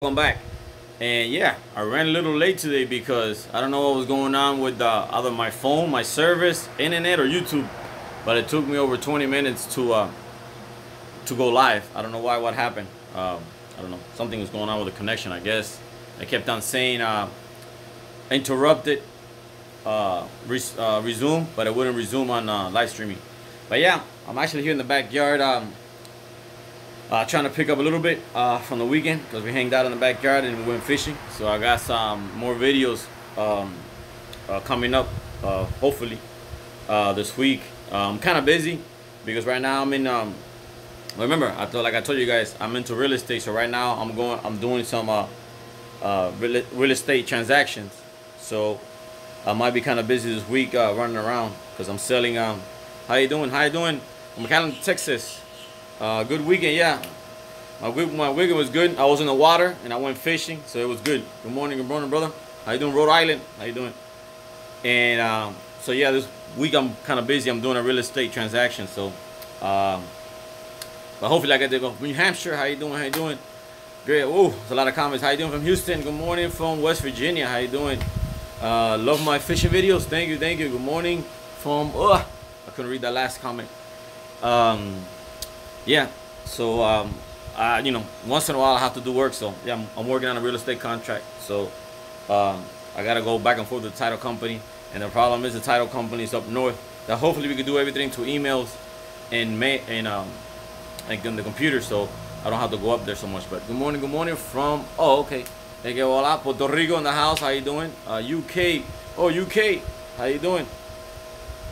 Welcome back. And yeah, I ran a little late today because I don't know what was going on with either my phone, my service, internet, or YouTube. But it took me over 20 minutes to go live. I don't know why. What happened? I don't know. Something was going on with the connection, I guess. I kept on saying interrupted, resume, but it wouldn't resume on live streaming. But yeah, I'm actually here in the backyard. Trying to pick up a little bit from the weekend because we hanged out in the backyard and we went fishing. So I got some more videos coming up, hopefully this week. I'm kind of busy because right now I'm in. Remember, like I told you guys, I'm into real estate. So right now I'm doing some real estate transactions. So I might be kind of busy this week running around because I'm selling. How you doing? How you doing? I'm in McAllen, Texas. Good weekend, yeah. My weekend was good. I was in the water and I went fishing, so it was good. Good morning, brother. How you doing, Rhode Island? How you doing? And so yeah, this week I'm kind of busy. I'm doing a real estate transaction, so but hopefully I get to go. New Hampshire, how you doing? How you doing? Great. Oh, there's a lot of comments. How you doing from Houston? Good morning from West Virginia. How you doing? Love my fishing videos. Thank you. Good morning from. I couldn't read that last comment. Yeah, so you know, once in a while I have to do work. So yeah, I'm working on a real estate contract. So I gotta go back and forth with the title company, and the problem is the title company is up north. That hopefully we can do everything to emails and like on the computer, so I don't have to go up there so much. But good morning from okay. Hey, hola, Puerto Rico in the house. How you doing? UK. Oh, UK. How you doing?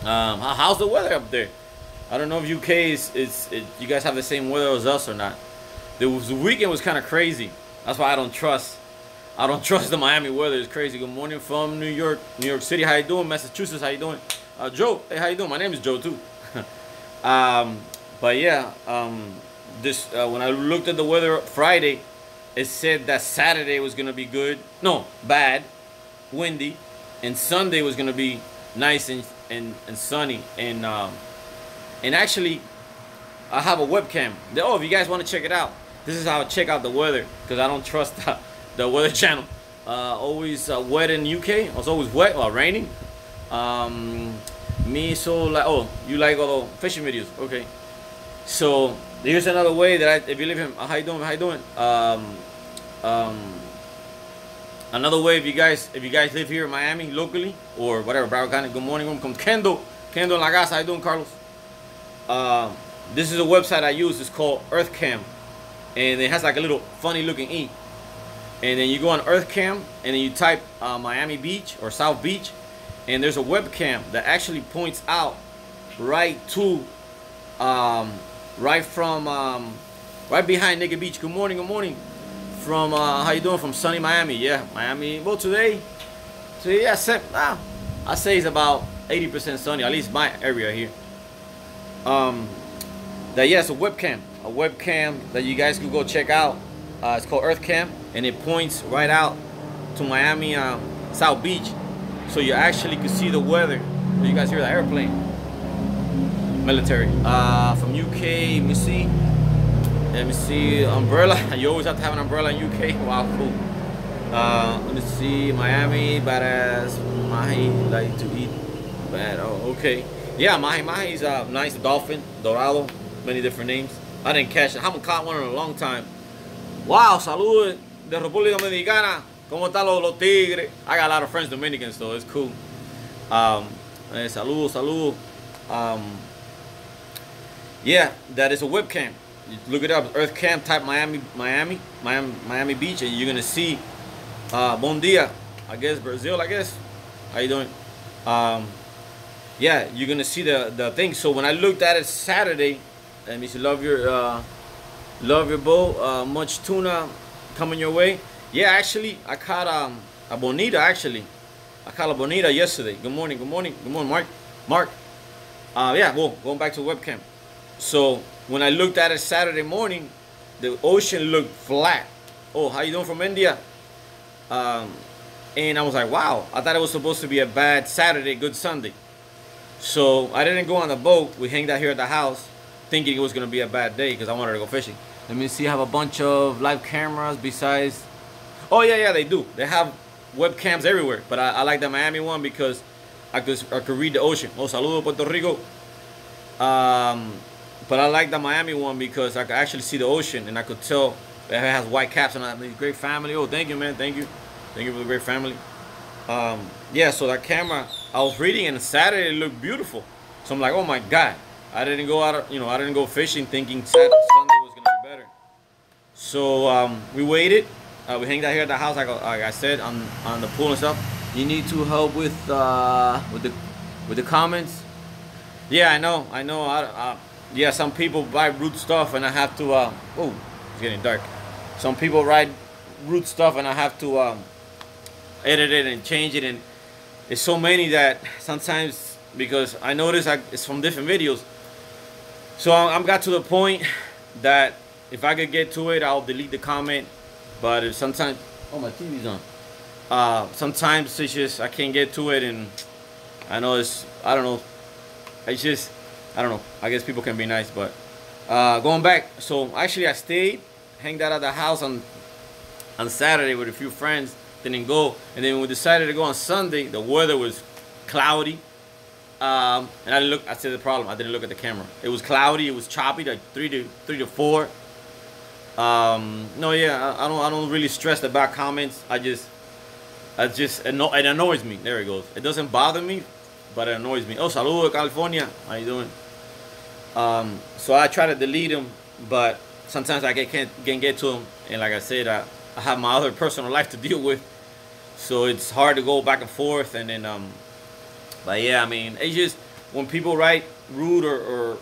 How's the weather up there? I don't know if UK you guys have the same weather as us or not. The weekend was kind of crazy. That's why I don't trust the Miami weather. It's crazy. Good morning from New York City. How you doing? Massachusetts. How you doing? Joe. Hey, how you doing? My name is Joe too. But yeah, this when I looked at the weather Friday, it said that Saturday was gonna be good. No, bad, windy, and Sunday was gonna be nice and sunny and actually, I have a webcam. Oh, if you guys want to check it out, this is how I check out the weather because I don't trust the weather channel. Always wet in UK. It's always wet or raining. Me so like you like all the fishing videos? Okay. So here's another way that if you live in how you doing? Another way if you guys live here in Miami locally or whatever, Broward County. Good morning, come Kendall in la casa. How you doing, Carlos? This is a website I use. It's called EarthCam, and it has like a little funny looking E. And then you go on EarthCam, and then you type Miami Beach or South Beach, and there's a webcam that actually points out right to, right behind Naked Beach. Good morning. From how you doing? From sunny Miami. Yeah, Miami. Well, today, yeah, I say it's about 80% sunny. At least my area here. It's a webcam that you guys can go check out. It's called EarthCam, and it points right out to Miami South Beach, so you actually can see the weather. You guys hear the airplane? Military. From UK. Let me see. Umbrella. You always have to have an umbrella in UK. Wow, cool. Let me see. Miami, badass. Mahi like to eat. Bad. Oh, okay. Yeah, Mahi is a nice dolphin, dorado, many different names. I didn't catch it. I haven't caught one in a long time. Wow, salud de República Dominicana. ¿Cómo están los tigres? I got a lot of friends Dominicans, so it's cool. Salud. Yeah, that is a webcam. You look it up, EarthCam, type Miami Beach, and you're gonna see Bon dia. I guess Brazil, How you doing? Yeah, you're gonna see the thing. So when I looked at it Saturday, let me see. Love your boat. Much tuna coming your way. Yeah, actually, I caught a bonita. Actually, I caught a bonita yesterday. Good morning, Mark. Yeah, well, going back to webcam. So when I looked at it Saturday morning, the ocean looked flat. Oh, how you doing from India? And I was like, wow. I thought it was supposed to be a bad Saturday, good Sunday. So I didn't go on the boat. We hanged out here at the house thinking it was going to be a bad day because I wanted to go fishing. Let me see. I have a bunch of live cameras besides Oh yeah, they do. They have webcams everywhere, but I like the Miami one because I could read the ocean. Oh, saludo Puerto Rico. But I like the Miami one because I could actually see the ocean and I could tell it has white caps and I have great family. Oh, thank you, man. Thank you for the great family. Yeah, so that camera, I was reading and Saturday it looked beautiful. So I'm like, oh my God, I didn't go out, I didn't go fishing thinking Sunday was gonna be better. So we waited. We hanged out here at the house, like I said, on the pool and stuff. You need to help with the comments. Yeah, I know. Yeah, some people buy root stuff and I have to. Oh, it's getting dark. Some people write root stuff and I have to edit it and change it, and it's so many that sometimes, because I notice it's from different videos. So I'm got to the point that if I could get to it, I'll delete the comment. But if sometimes, oh, my TV's on. Sometimes it's just I can't get to it, and I know I don't know. It's just, I don't know. I guess people can be nice, but going back. So actually, I stayed, hanged out at the house on Saturday with a few friends. Didn't go, and then when we decided to go on Sunday, the weather was cloudy. And I said the problem. I didn't look at the camera. It was cloudy. It was choppy, like 3 to 4. No, yeah, I don't really stress about comments. It annoys me. There it goes. It doesn't bother me, but it annoys me. Oh, saludo California. How you doing? So I try to delete them, but sometimes I can't get to them. And like I said, I have my other personal life to deal with, so it's hard to go back and forth. And then, but yeah, I mean, it's just when people write rude or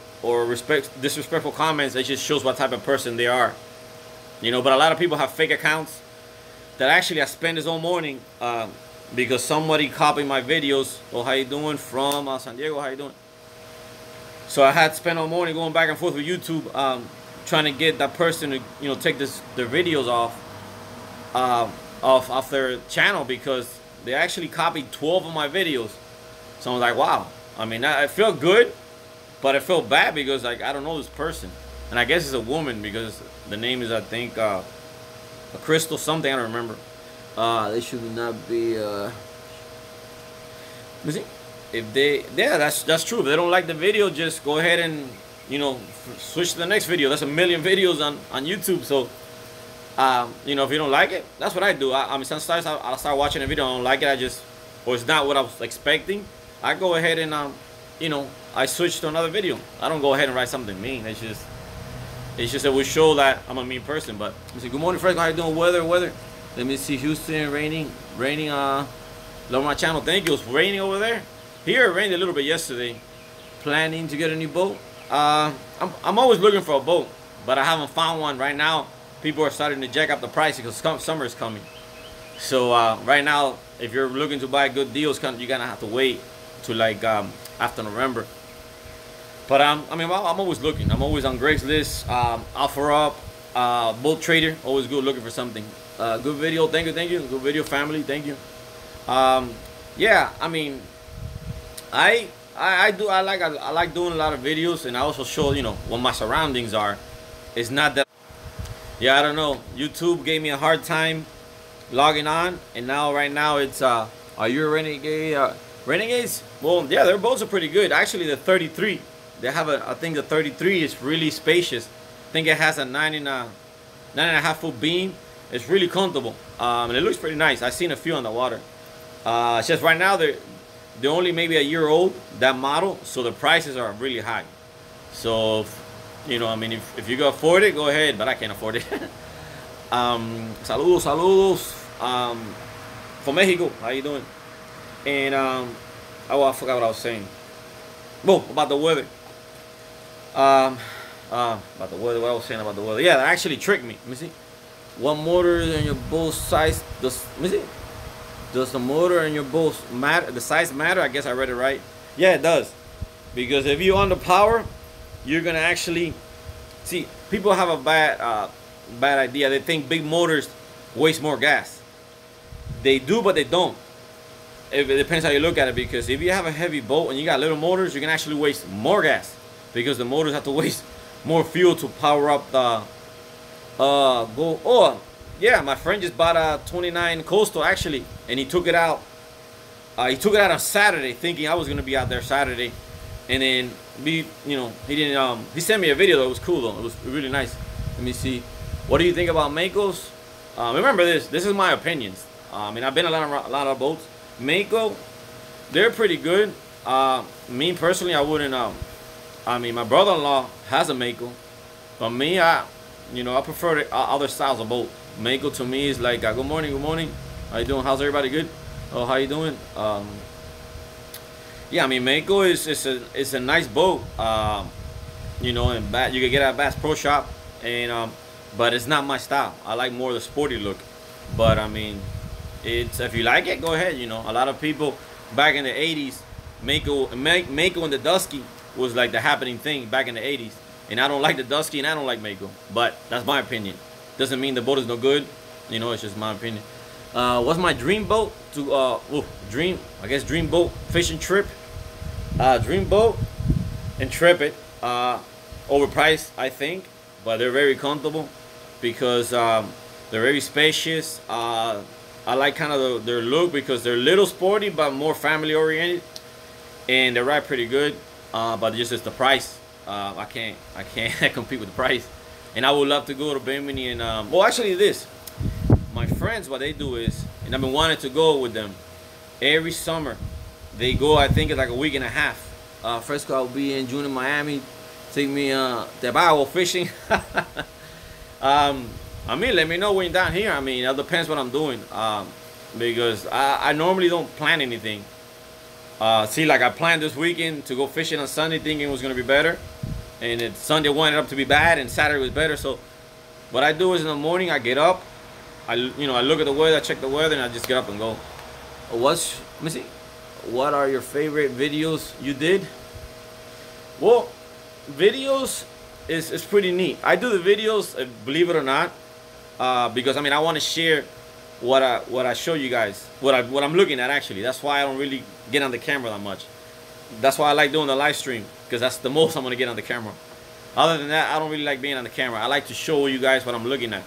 disrespectful comments, it just shows what type of person they are. But a lot of people have fake accounts that actually I spent this whole morning because somebody copied my videos. Oh, how you doing? From San Diego, how you doing? So I had spent all morning going back and forth with YouTube, trying to get that person to take their videos off their channel, because they actually copied 12 of my videos. So I was like, wow. I mean, I felt good, but I felt bad because like I don't know this person. And I guess it's a woman because the name is, I think, a Crystal something. I don't remember. They should not be. Let me see. If that's true. If they don't like the video, just go ahead and switch to the next video. That's a million videos on YouTube. So if you don't like it, that's what I do. I mean, sometimes I'll start watching a video, I don't like it. Or it's not what I was expecting. I go ahead and I switch to another video. I don't go ahead and write something mean. It's just that we show that I'm a mean person. But let me see. Good morning, Fresco. How you doing? Weather. Let me see. Houston, raining. Love my channel. Thank you. It's raining over there. Here it rained a little bit yesterday. Planning to get a new boat. I'm always looking for a boat, but I haven't found one right now. People are starting to jack up the price because summer is coming. So right now, if you're looking to buy good deals, you're gonna have to wait to like after November. But I mean, I'm always looking. I'm always on Greg's list. Offer up, boat trader. Always good looking for something. Good video. Thank you. Good video, family. Thank you. Yeah. I mean, I like doing a lot of videos, and I also show what my surroundings are. It's not that. Yeah, I don't know. YouTube gave me a hard time logging on, and right now it's are you a renegade? Renegades? Well, yeah, their boats are pretty good. Actually, the 33. They have I think the 33 is really spacious. I think it has a 9.5 foot beam. It's really comfortable. And it looks pretty nice. I've seen a few on the water. It's just right now they're only maybe a year old, that model, so the prices are really high. So, I mean, if you can afford it, go ahead, but I can't afford it. Saludos. From Mexico, how you doing? And, oh, I forgot what I was saying. Oh, about the weather. About the weather, what I was saying about the weather. Yeah, that actually tricked me. Let me see. What motor in your boat size does, let me see. Does the motor in your boat matter? The size matter? I guess I read it right. Yeah, it does. Because if you're under power, you're gonna actually see. People have a bad idea. They think big motors waste more gas. They do, but they don't. It depends how you look at it. Because if you have a heavy boat and you got little motors, you can actually waste more gas. Because the motors have to waste more fuel to power up the Yeah, my friend just bought a 29 Coastal actually, and he took it out. He took it out on Saturday, thinking I was gonna be out there Saturday, and then he didn't. He sent me a video that was cool though. It was really nice. Let me see. What do you think about Makos? Remember this. This is my opinions. I mean, I've been a lot of boats. Mako, they're pretty good. Me personally, I wouldn't. I mean, my brother-in-law has a Mako, but me, I prefer the other styles of boat. Mako to me is like, good morning, good morning. How you doing? How's everybody? Good. Oh, how you doing? Yeah, I mean, Mako is a nice boat. And you can get at Bass Pro Shop, and but it's not my style. I like more the sporty look. But I mean, if you like it, go ahead. A lot of people back in the 80s, Mako and the Dusky was like the happening thing back in the 80s. And I don't like the Dusky, and I don't like Mako. But that's my opinion. Doesn't mean the boat is no good. It's just my opinion. What's my dream boat to dream boat fishing trip? Dream boat, Intrepid. Overpriced, I think, but they're very comfortable because they're very spacious. I like kind of their look because they're a little sporty but more family oriented, and they ride pretty good. But just it's the price. I can't compete with the price. And I would love to go to Bimini and actually my friends, what they do is, and I've been wanting to go with them every summer. They go, I think it's like a week and a half. Fresco, I'll be in June in Miami. Take me Tabago fishing. I mean, let me know when you're down here. I mean, it depends what I'm doing. Because I normally don't plan anything. See, like I planned this weekend to go fishing on Sunday, thinking it was gonna be better, and Sunday ended up to be bad, and Saturday was better. So, what I do is in the morning I get up, I look at the weather, I check the weather, and I just get up and go. Let me see. What are your favorite videos you did? Well, videos is pretty neat. I do the videos, believe it or not, because I mean I want to share what I show you guys, what I'm looking at actually. That's why I don't really get on the camera that much. That's why I like doing the live stream, because that's the most I'm gonna get on the camera. Other than that, I don't really like being on the camera. I like to show you guys what I'm looking at.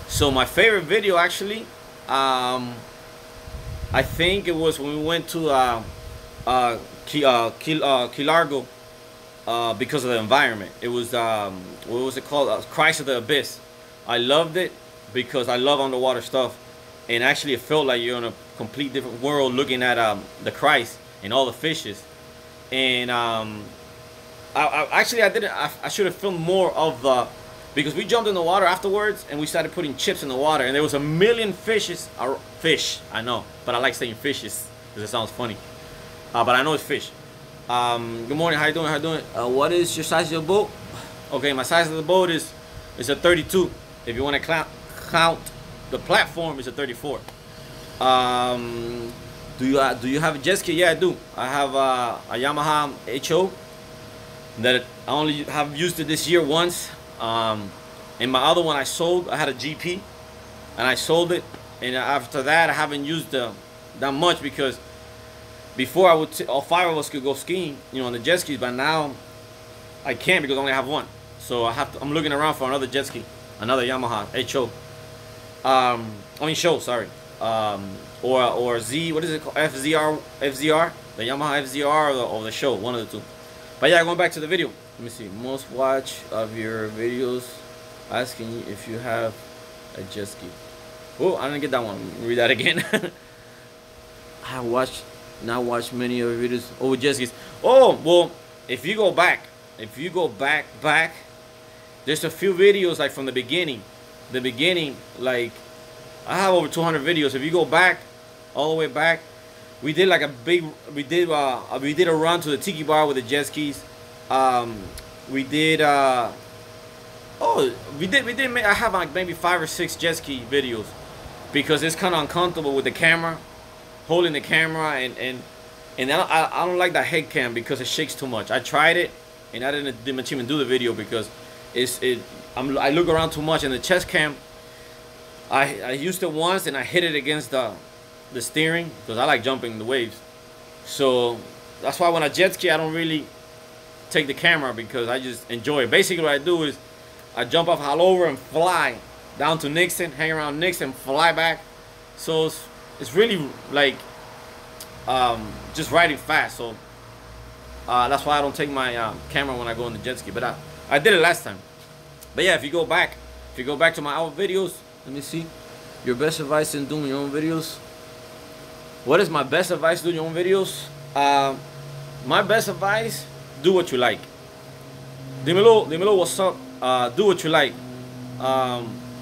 So my favorite video actually, I think it was when we went to Key Largo because of the environment. It was what was it called? Christ of the Abyss. I loved it because I love underwater stuff, and actually it felt like you're in a complete different world looking at the Christ and all the fishes. And I should have filmed more of the, because we jumped in the water afterwards and we started putting chips in the water, and there was a million fish. I know, but I like saying fishes because it sounds funny. But I know it's fish. Good morning. How you doing? How you doing? What is your size of your boat? Okay, my size of the boat is a 32. If you want to count the platform, it's a 34. Do you have a jet ski? Yeah, I do. I have a Yamaha HO that I only have used it this year once. And my other one I sold. I had a GP, and I sold it. And after that, I haven't used that much, because before all 5 of us could go skiing, on the jet skis. But now I can't because I only have one. So I'm looking around for another jet ski, another Yamaha HO. Show, sorry. Or Z, what is it called? FZR, the Yamaha FZR, or the show, one of the two. But yeah, going back to the video. Let me see. Most watch of your videos asking you if you have a jet ski. Oh, I didn't get that one. Read that again. I not watched many of your videos. Oh, jet skis. Oh, well, if you go back, there's a few videos like from the beginning, like I have over 200 videos. If you go back, all the way back, we did like we did a run to the tiki bar with the jet skis. I have like maybe 5 or 6 jet ski videos, because it's kind of uncomfortable with the camera, holding the camera, and I don't like that head cam because it shakes too much. I tried it and I didn't even do the video because I look around too much, and the chest cam, I used it once and I hit it against the steering because I like jumping the waves. So that's why when I jet ski, I don't really take the camera because I just enjoy it. Basically what I do is I jump off all over and fly down to Nixon, hang around Nixon, fly back. So it's really like just riding fast. So that's why I don't take my camera when I go on the jet ski. But I did it last time. But yeah, if you go back to my old videos, let me see. Your best advice in doing your own videos. What is my best advice doing your own videos? My best advice: do what you like. Dímelo what's up. Do what you like.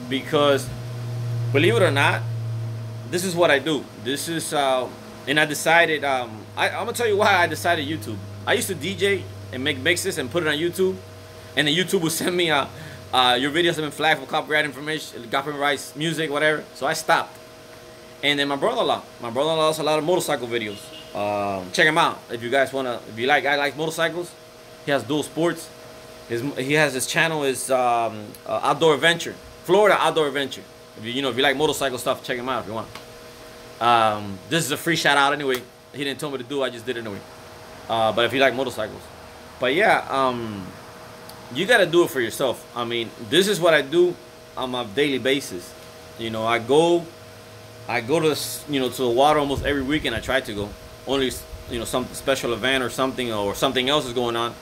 Because believe it or not, this is what I do. This is and I decided. I'm gonna tell you why I decided YouTube. I used to DJ and make mixes and put it on YouTube, and then YouTube would send me your videos have been flagged for copyright information, copyright music, whatever. So I stopped. And then my brother-in-law has a lot of motorcycle videos. Check him out if you guys wanna. If you like, I like motorcycles. He has dual sports. He has his channel is Outdoor Adventure, Florida Outdoor Adventure. If you if you like motorcycle stuff, check him out if you want. This is a free shout out anyway. He didn't tell me to do. I just did it anyway. But if you like motorcycles, but yeah, you gotta do it for yourself. I mean, this is what I do on a daily basis. I go to to the water almost every weekend. I try to go. Only some special event or something else is going on.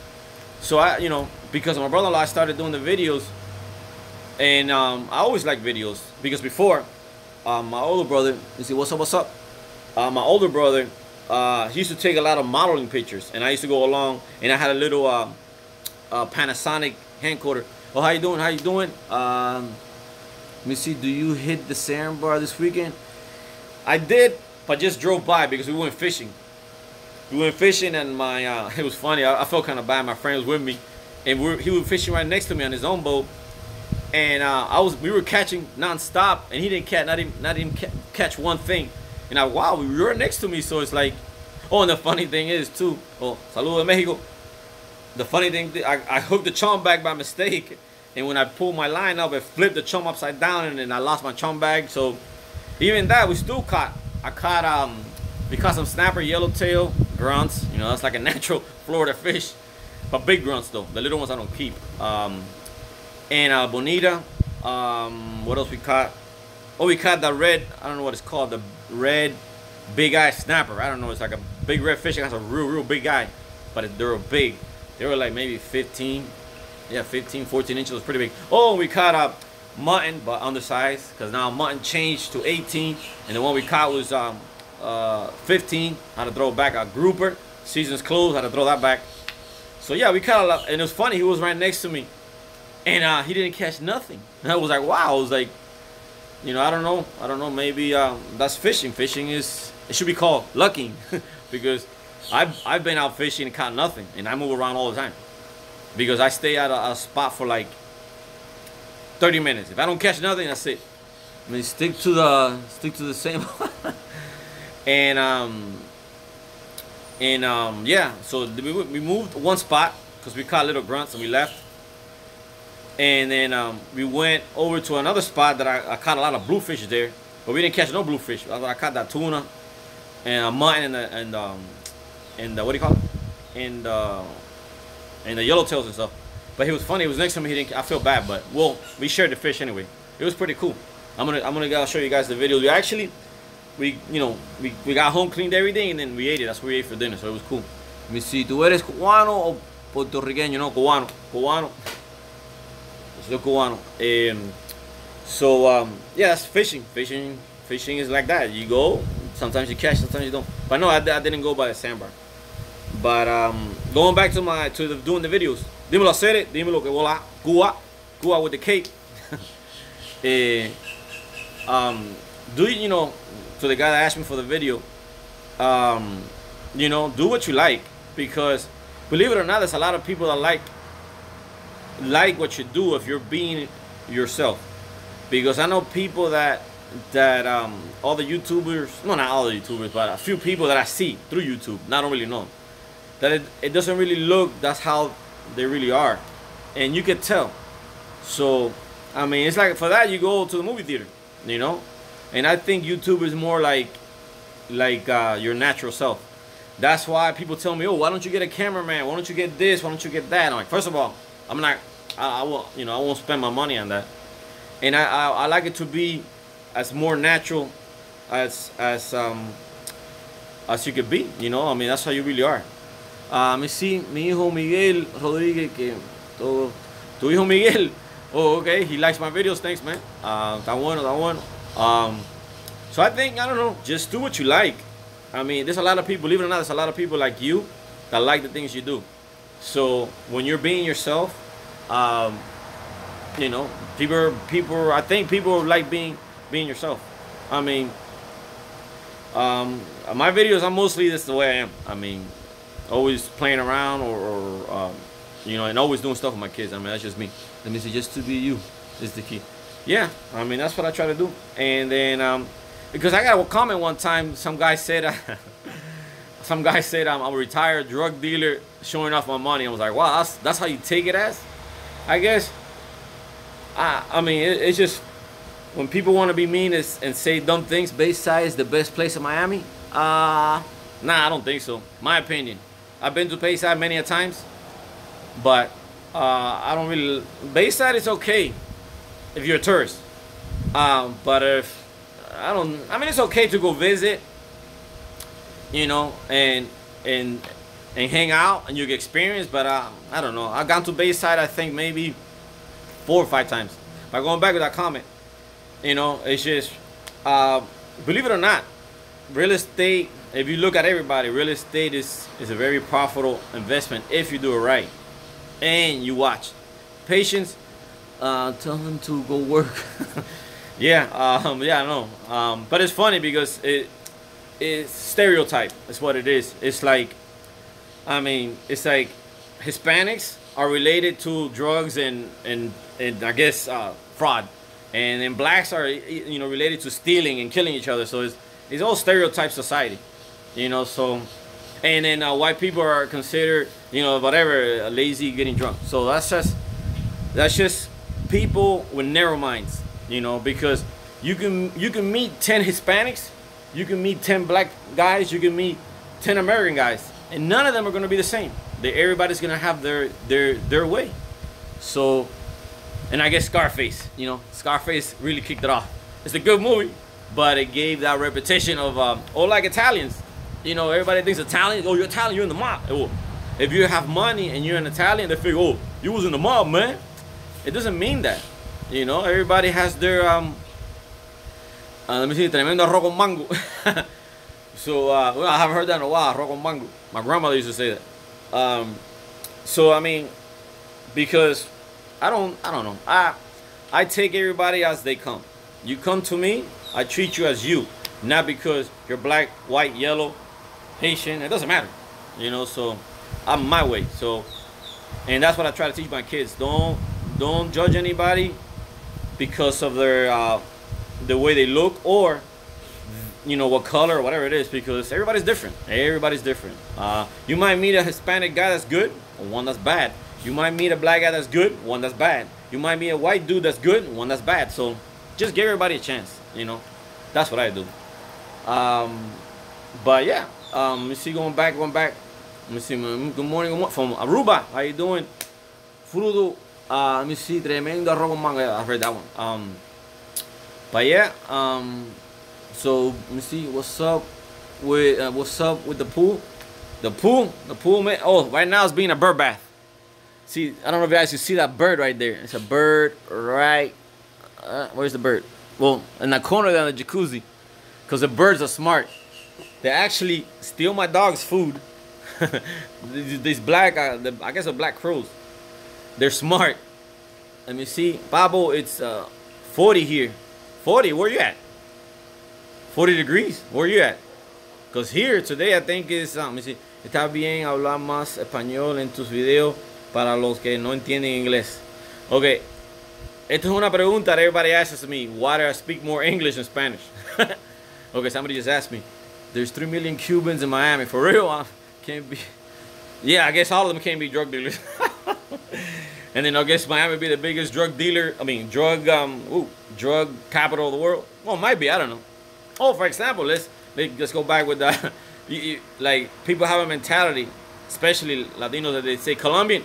So because of my brother-in-law, I started doing the videos, and I always liked videos because before, my older brother, you see, what's up? My older brother, he used to take a lot of modeling pictures, and I used to go along, and I had a little Panasonic handcorder. Oh, how you doing? Let me see. Do you hit the sandbar this weekend? I did, but just drove by because we went fishing. And my it was funny. I felt kind of bad. My friend was with me, and he was fishing right next to me on his own boat, and we were catching nonstop, and he didn't catch not even catch one thing. And wow, you were next to me, so it's like, oh, and the funny thing is too. Oh, saludos de Mexico. The funny thing, I hooked the chum bag by mistake, and when I pulled my line up, it flipped the chum upside down, and then I lost my chum bag. So even that, we still caught. We caught some snapper, yellowtail, grunts. That's like a natural Florida fish, but big grunts though. The little ones I don't keep. And bonita. What else we caught? Oh, we caught the red. I don't know what it's called. The red big eye snapper. I don't know. It's like a big red fish. It has a real big eye, but they're big. They were like maybe 15, 14 inches. It was pretty big. Oh, we caught mutton, but undersized, because now mutton changed to 18, and the one we caught was 15. Had to throw it back. A grouper. Season's closed. Had to throw that back. So yeah, we caught a lot, and it was funny. He was right next to me, and he didn't catch nothing. And I was like, wow. I was like, I don't know. Maybe that's fishing. Fishing it should be called lucking, because I've been out fishing and caught nothing, and I move around all the time because I stay at a spot for like 30 minutes. If I don't catch nothing, that's it. I mean, stick to the same. Yeah. So we moved one spot because we caught little grunts and we left, and then we went over to another spot that I caught a lot of bluefish there, but we didn't catch no bluefish. I caught that tuna and a mutton and what do you call it? And the yellowtails and stuff. But he was funny. He was next to me. I feel bad, but we shared the fish anyway. It was pretty cool. I'm gonna show you guys the video. We got home, cleaned everything, and then we ate it. That's what we ate for dinner. So it was cool. Let me see. ¿Tú eres cubano o puertorriqueño? No, cubano. Soy cubano. Yeah, that's fishing. Fishing is like that. You go. Sometimes you catch. Sometimes you don't. But no, I didn't go by the sandbar. But going back to doing the videos. Dímelo hacer it. Dímelo que vola. Cuba with the cake. To the guy that asked me for the video, do what you like, because believe it or not, there's a lot of people that like what you do if you're being yourself. Because I know people that all the YouTubers, no, not all the YouTubers, but a few people that I see through YouTube, I don't really know, that it doesn't really look that's how they really are, and you can tell. So I mean, it's like, for that you go to the movie theater, and I think YouTube is more like your natural self. That's why people tell me, oh, why don't you get a cameraman? Why don't you get this? Why don't you get that? I'm like, first of all, I won't spend my money on that. and I like it to be as more natural as you could be. You know, I mean, that's how you really are. Me see, mi hijo Miguel Rodriguez, que todo, tu hijo Miguel. Oh, okay, he likes my videos. Thanks, man. Está bueno, está bueno. So I think, I don't know, just do what you like. I mean, there's a lot of people, believe it or not, there's a lot of people like you that like the things you do. So when you're being yourself, you know, I think people like being yourself. I mean, my videos, I'm mostly this the way I am. I mean, always playing around or you know, and always doing stuff with my kids. I mean, that's just me. Let me say, just to be you is the key. Yeah, I mean, that's what I try to do. And then, because I got a comment one time, some guy said I'm a retired drug dealer showing off my money. I was like, wow, that's how you take it as? I guess. I mean, it's just, when people want to be mean and say dumb things, Bayside is the best place in Miami. Nah, I don't think so. My opinion. I've been to Bayside many a times, but I don't really. Bayside is okay if you're a tourist. But if I mean, it's okay to go visit, you know, and hang out and you get experience. But I don't know. I've gone to Bayside, I think maybe 4 or 5 times. By going back to that comment, you know, it's just believe it or not, real estate. If you look at everybody, real estate is a very profitable investment if you do it right and you watch. Patience. Tell them to go work. Yeah, yeah, I know. But it's funny because it's stereotype. That's what it is. It's like, I mean, it's like Hispanics are related to drugs and I guess fraud, and then blacks are, you know, related to stealing and killing each other. So it's all stereotype society, you know. So, and then white people are considered, you know, whatever, lazy, getting drunk. So that's just people with narrow minds, you know, because you can meet 10 Hispanics, you can meet 10 black guys, you can meet 10 American guys, and none of them are going to be the same. Everybody's going to have their way. So, and I guess Scarface, you know, Scarface really kicked it off. It's a good movie, but it gave that reputation of like Italians, you know, everybody thinks Italian, oh, you're Italian, you're in the mob. Oh, if you have money and you're an Italian, they figure, oh, you was in the mob, man. It doesn't mean that, you know. Everybody has their let me see, tremendo arroz con mango. So well, I haven't heard that in a while, arroz con mango. My grandmother used to say that. So I mean, because I don't know. I take everybody as they come. You come to me, I treat you as you, not because you're black, white, yellow, Haitian. It doesn't matter, you know. So I'm my way. So, and that's what I try to teach my kids. Don't judge anybody because of their the way they look, or you know, what color or whatever it is, because everybody's different. Everybody's different. You might meet a Hispanic guy that's good, or one that's bad. You might meet a black guy that's good, one that's bad. You might meet a white dude that's good, one that's bad. So just give everybody a chance, you know. That's what I do. But yeah, let me see, going back. Let me see, good morning from Aruba. How you doing? Frudo. Let me see, tremendo arroz con mango. I heard that one. But yeah, so let me see, what's up with the pool? The pool, man. Oh, right now it's being a bird bath. See, I don't know if you guys can see that bird right there. It's a bird right. Where's the bird? Well, in the corner there in the jacuzzi, because the birds are smart. They actually steal my dog's food. These black, I guess, are black crows. They're smart. Let me see, Pablo. It's 40 here. 40. Where you at? 40 degrees. Where you at? Because here today I think is. Let me see. Está bien hablar más español en tus videos para los que no entienden inglés. Okay. Esto es una pregunta that everybody asks me. Why do I speak more English than Spanish? Okay, somebody just asked me. There's 3 million Cubans in Miami. For real? Can't be. Yeah, I guess all of them can't be drug dealers. And then I guess Miami be the biggest drug dealer. I mean, drug capital of the world. Well, it might be. I don't know. Oh, for example, let's go back with that. Like, people have a mentality, especially Latinos, that they say Colombian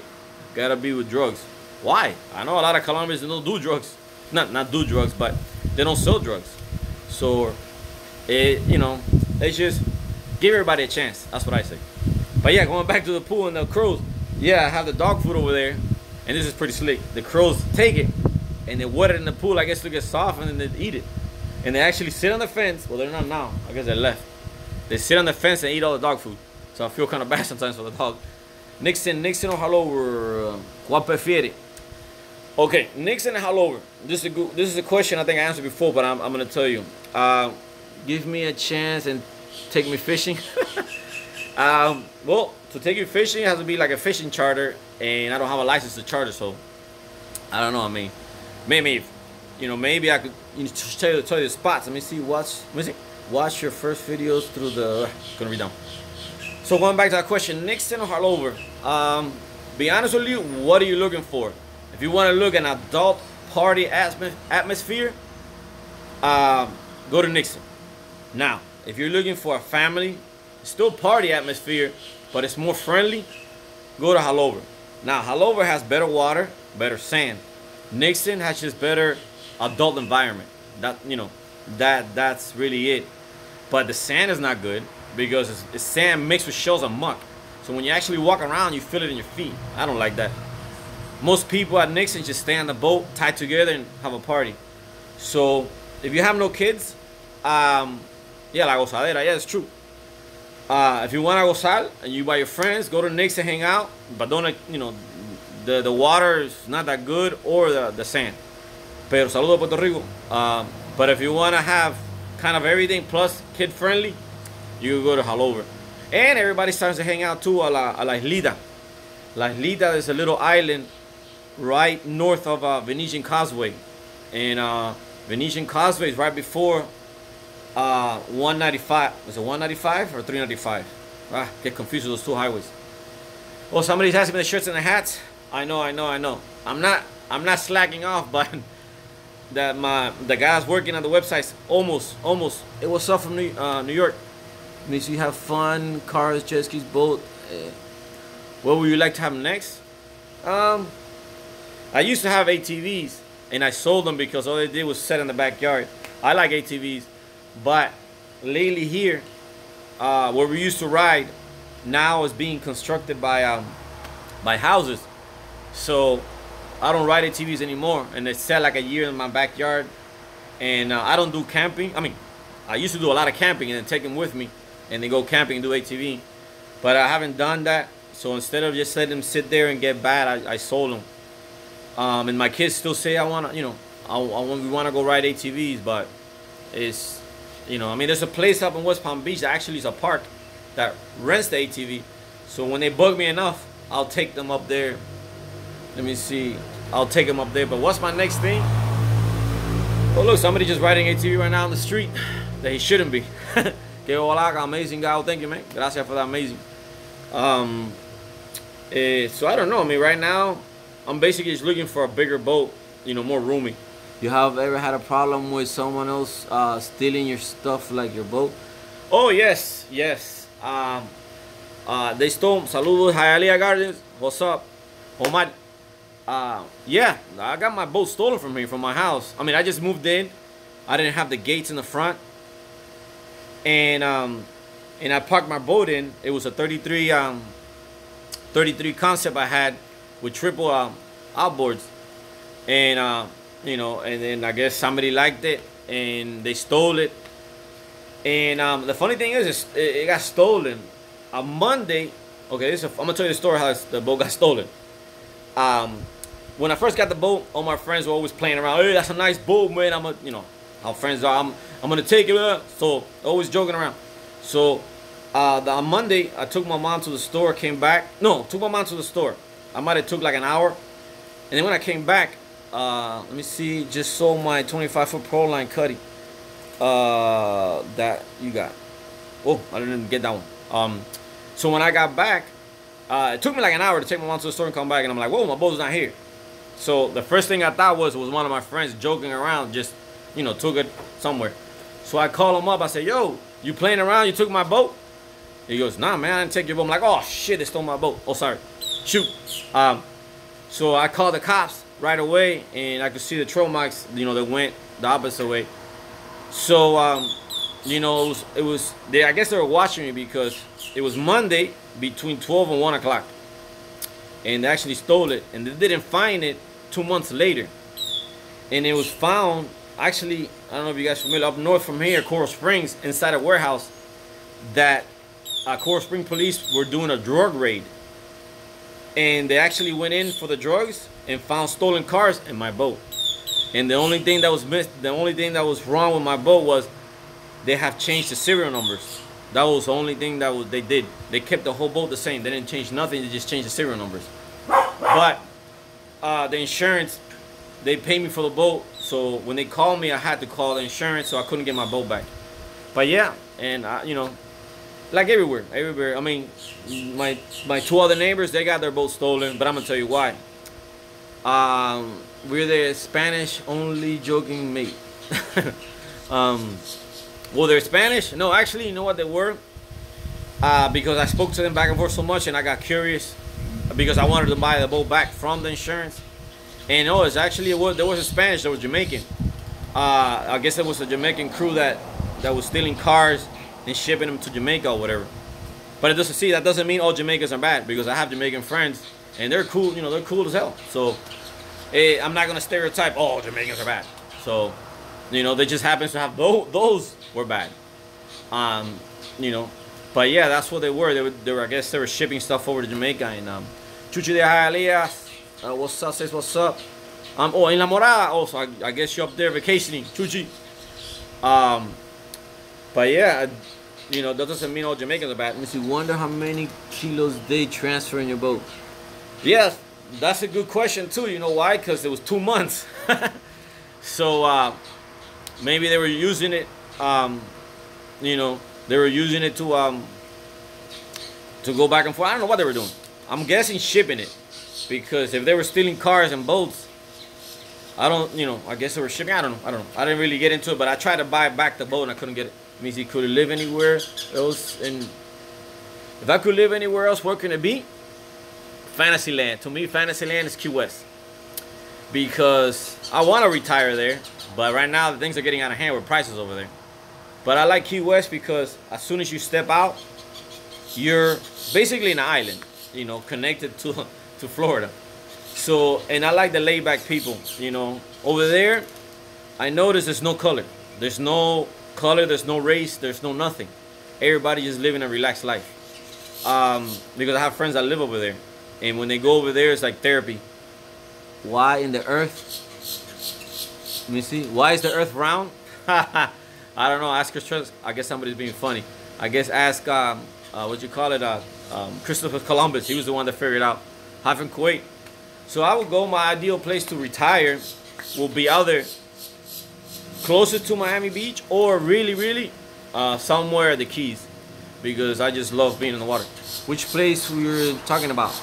gotta be with drugs. Why? I know a lot of Colombians that don't do drugs. not do drugs, but they don't sell drugs. So it's just give everybody a chance. That's what I say. But yeah, going back to the pool and the crows. Yeah, I have the dog food over there, and this is pretty slick. The crows take it and they water it in the pool, I guess, to get soft, and then they eat it. And they actually sit on the fence. Well, they're not now. I guess they left. They sit on the fence and eat all the dog food. So I feel kind of bad sometimes for the dog. Nixon or Halover, ¿cuál prefiere? Okay, Nixon and Halover. This is a question I think I answered before, but I'm gonna tell you. Give me a chance and take me fishing. Well, to take you fishing, it has to be like a fishing charter, and I don't have a license to charter, so I don't know. I mean, maybe I could tell you the spots. Let me see. Watch your first videos through the. Gonna read down. So going back to that question, Nixon or Halover? Be honest with you, what are you looking for? If you want to look at an adult party atmosphere, go to Nixon. Now, if you're looking for a family, still party atmosphere, but it's more friendly, go to Halover. Now, Halover has better water, better sand. Nixon has just better adult environment. That's really it. But the sand is not good because it's sand mixed with shells and muck. So when you actually walk around, you feel it in your feet. I don't like that. Most people at Nixon just stay on the boat, tied together, and have a party. So if you have no kids, yeah, la gozadera, yeah, it's true. If you want to gozar and you by your friends, go to Nixon, hang out, but don't, the water is not that good, or the sand. Pero saludo Puerto Rico. But if you want to have kind of everything plus kid friendly, you go to Halover. And everybody starts to hang out too a la Islita. La Islita is a little island right north of Venetian Causeway. And Venetian Causeway is right before 195. Is it 195 or 395? Get confused with those two highways. Well, somebody's asking me the shirts and the hats. I know. I'm not slacking off, but the guys working on the websites almost. It was up from New York. Makes you have fun, cars, jet skis, boat. What would you like to have next? I used to have ATVs, and I sold them because all they did was sit in the backyard. I like ATVs, but lately here, where we used to ride, now is being constructed by houses. So I don't ride ATVs anymore, and they sat like a year in my backyard. And I don't do camping. I mean, I used to do a lot of camping and then take them with me, and they go camping and do ATV. But I haven't done that. So instead of just letting them sit there and get bad, I sold them. And my kids still say we want to go ride ATVs, but it's, I mean, there's a place up in West Palm Beach that actually is a park that rents the ATV. So when they bug me enough, I'll take them up there. Let me see. I'll take them up there. But what's my next thing? Oh, look, somebody just riding ATV right now on the street that he shouldn't be. Que hola, amazing guy. Oh, thank you, man. Gracias for that amazing. So I don't know. I mean, right now, I'm basically just looking for a bigger boat, more roomy. You have ever had a problem with someone else stealing your stuff, like your boat? Oh, yes. They stole. Saludos, Hialeah Gardens. What's up? Omar. Yeah, I got my boat stolen from here, from my house. I mean, I just moved in. I didn't have the gates in the front. And I parked my boat in. It was a 33 concept I had with triple outboards. And, and then I guess somebody liked it and they stole it. And the funny thing is, it got stolen on Monday. Okay, I'm going to tell you the story how the boat got stolen. When I first got the boat, all my friends were always playing around. Hey, that's a nice boat, man. How friends are. I'm gonna take it. So always joking around. So on Monday, I took my mom to the store. Came back. No, took my mom to the store. I might have took like an hour. And then when I came back, let me see. Just sold my 25-foot Pro Line Cuddy. That you got. Oh, I didn't get that one. So when I got back, it took me like an hour to take my mom to the store and come back. And I'm like, whoa, my boat's not here. So the first thing I thought was one of my friends joking around, just, took it somewhere. So I call him up. I say, yo, you playing around? You took my boat? He goes, nah, man, I didn't take your boat. I'm like, oh, shit, they stole my boat. Oh, sorry. Shoot. So I called the cops. right away, and I could see the trail marks, you know, that went the opposite way. So, you know, I guess they were watching me because it was Monday between 12 and 1 o'clock. And they actually stole it, and they didn't find it 2 months later. And it was found, actually, I don't know if you guys are familiar, up north from here, Coral Springs, inside a warehouse that Coral Spring police were doing a drug raid. And they actually went in for the drugs and found stolen cars in my boat. And the only thing that was wrong with my boat was they have changed the serial numbers. That was the only thing that they did. They kept the whole boat the same. They didn't change nothing. They just changed the serial numbers. But the insurance, they paid me for the boat. So when they called me, I had to call the insurance, so I couldn't get my boat back. But yeah, and you know, like everywhere. I mean, my 2 other neighbors, they got their boat stolen. But I'm gonna tell you why. We're the Spanish only joking mate. Well, they're Spanish? No, actually, you know what they were? Because I spoke to them back and forth so much, and I got curious because I wanted to buy the boat back from the insurance. And no, it's actually, there was a Spanish, there was Jamaican. I guess it was a Jamaican crew that was stealing cars and shipping them to Jamaica or whatever. But it doesn't, see, that doesn't mean all Jamaicans are bad, because I have Jamaican friends, and they're cool, you know, they're cool as hell. So, I'm not going to stereotype, all Jamaicans are bad. So, you know, they just happen to have those were bad. You know, but yeah, that's what they were. They were, I guess they were shipping stuff over to Jamaica. And Chuchi de Hialeah, what's up, says what's up. Oh, in La Morada also, I guess you're up there vacationing, Chuchi. But yeah, you know, that doesn't mean all Jamaicans are bad. Let me see, wonder how many kilos they transfer in your boat. Yes, that's a good question too. You know why? Because it was 2 months. So maybe they were using it, you know, they were using it to go back and forth. I don't know what they were doing. I'm guessing shipping it, because if they were stealing cars and boats, I don't, you know, I guess they were shipping. I don't know. I didn't really get into it, but I tried to buy back the boat and I couldn't get it. It means he could live anywhere else, and if I could live anywhere else, where can it be? Fantasyland. To me, Fantasyland is Key West, because I want to retire there, but right now the things are getting out of hand with prices over there. But I like Key West because as soon as you step out, you're basically an island, you know, connected to Florida. So, and I like the laid back people, you know. Over there, I noticed there's no color. There's no color, there's no race, there's no nothing. Everybody just living a relaxed life. Because I have friends that live over there, and when they go over there, it's like therapy. Why in the earth? Let me see. Why is the earth round? I don't know. Ask us. I guess somebody's being funny. I guess ask what you call it, Christopher Columbus. He was the one that figured it out. Having Kuwait. So I would go. My ideal place to retire will be either closer to Miami Beach or really somewhere at the Keys, because I just love being in the water. Which place we were talking about?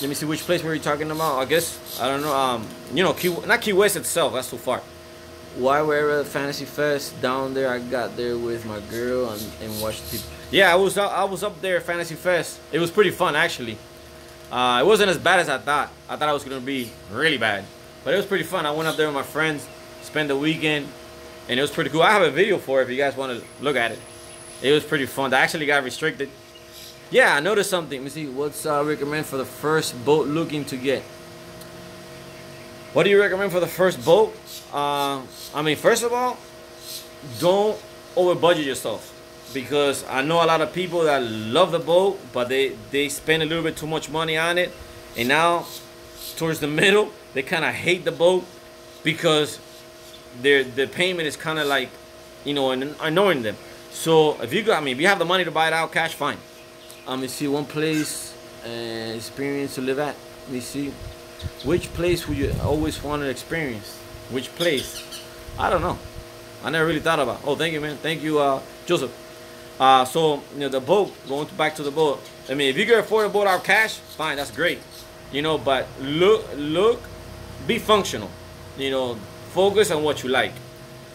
Let me see, which place were you talking about? I guess, I don't know. You know, not Key West itself. That's too far. Why we're at Fantasy Fest down there? I got there with my girl and watched people. Yeah, I was up there at Fantasy Fest. It was pretty fun actually. It wasn't as bad as I thought. I thought it was gonna be really bad, but it was pretty fun. I went up there with my friends, spent the weekend, and it was pretty cool. I have a video for it if you guys want to look at it. It was pretty fun. I actually got restricted. Yeah, I noticed something. Let me see. What's recommend for the first boat looking to get? What do you recommend for the first boat? I mean, first of all, don't over budget yourself, because I know a lot of people that love the boat, but they spend a little bit too much money on it, and now towards the middle they kind of hate the boat because the payment is kind of like, you know, annoying them. So if you got, I mean, if you have the money to buy it out cash, fine. Let me see, one place experience to live at. Let me see. Which place would you always want to experience? Which place? I don't know. I never really thought about. Oh, thank you, man. Thank you, Joseph. So, you know, the boat, going back to the boat. I mean, if you can afford a boat out cash, fine, that's great. You know, but look, be functional. You know, focus on what you like.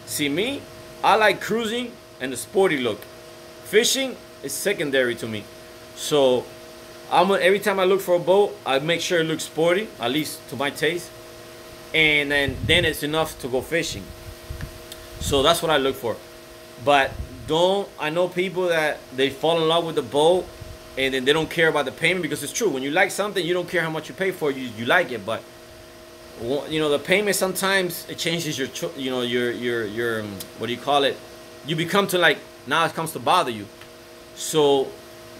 See, me, I like cruising and the sporty look. Fishing is secondary to me. So, Every time I look for a boat, I make sure it looks sporty, at least to my taste, and then it's enough to go fishing. So that's what I look for. But I know people that they fall in love with the boat and then they don't care about the payment, because it's true. When you like something, you don't care how much you pay for it, you like it. But the payment, sometimes it changes your what do you call it? You become to like, now it comes to bother you. So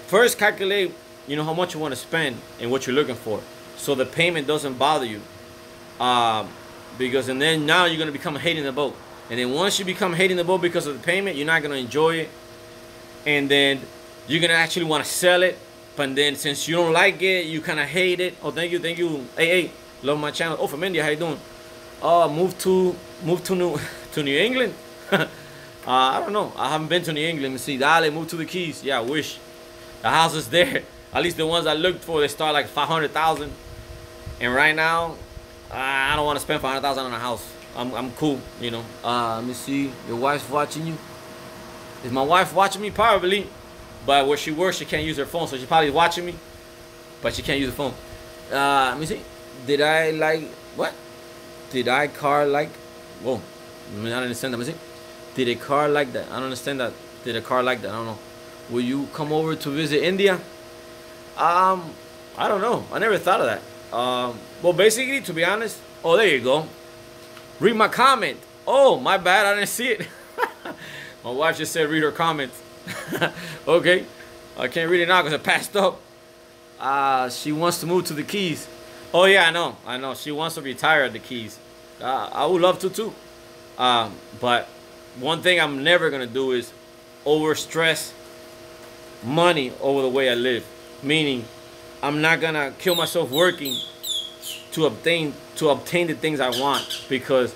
first calculate, how much you want to spend and what you're looking for, so the payment doesn't bother you. Because and then now you're gonna become hating the boat, and then once you become hating the boat because of the payment, you're not gonna enjoy it, and then you're gonna actually want to sell it. But then since you don't like it, you kind of hate it. Oh, thank you. Hey, love my channel. Oh, from India, how you doing? Moved to New England. I don't know. I haven't been to New England. Let me see. Dale, moved to the Keys. Yeah, I wish. The house is there. At least the ones I looked for, they start like 500,000. And right now, I don't want to spend 500,000 on a house. I'm cool, let me see. Your wife's watching you. Is my wife watching me? Probably. But where she works, she can't use her phone, so she's probably watching me, but she can't use the phone. Let me see. Did I like what? Did I car like? Whoa, I don't understand that. Let me see. Did a car like that? I don't understand that. Did a car like that? I don't know. Will you come over to visit India? I don't know. I never thought of that. Well, basically, to be honest. Oh, there you go. Read my comment. Oh, my bad. I didn't see it. My wife just said read her comments. Okay. I can't read it now because I passed up. She wants to move to the Keys. Oh, yeah, I know. She wants to retire at the Keys. I would love to, too. But one thing I'm never going to do is overstress money over the way I live. Meaning, I'm not going to kill myself working to obtain the things I want, because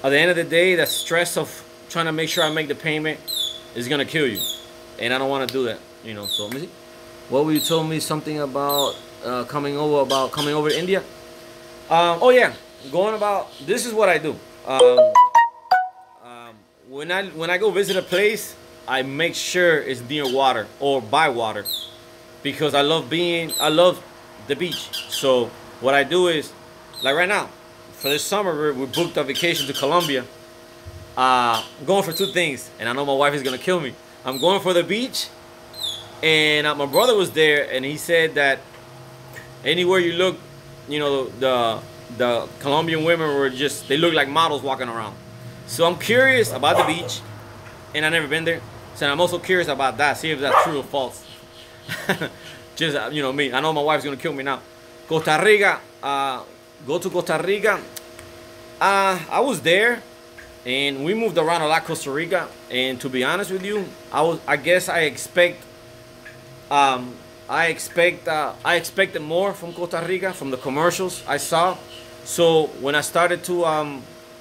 at the end of the day, the stress of trying to make sure I make the payment is gonna kill you, and I don't want to do that. So let me see. What were you told me something about coming over to India? Oh yeah, this is what I do. When I go visit a place, I make sure it's near water or by water, because I love the beach. So what I do is, like right now, for this summer, we booked a vacation to Colombia. I'm going for two things, and I know my wife is gonna kill me. I'm going for the beach, and my brother was there, and he said that anywhere you look, the Colombian women they look like models walking around. So I'm curious about the beach, and I've never been there. So I'm also curious about that, see if that's true or false. Just me. I know my wife's gonna kill me now. Costa Rica. Go to Costa Rica. I was there, and we moved around a lot, Costa Rica. And to be honest with you, I expected more from Costa Rica, from the commercials I saw. So when I started to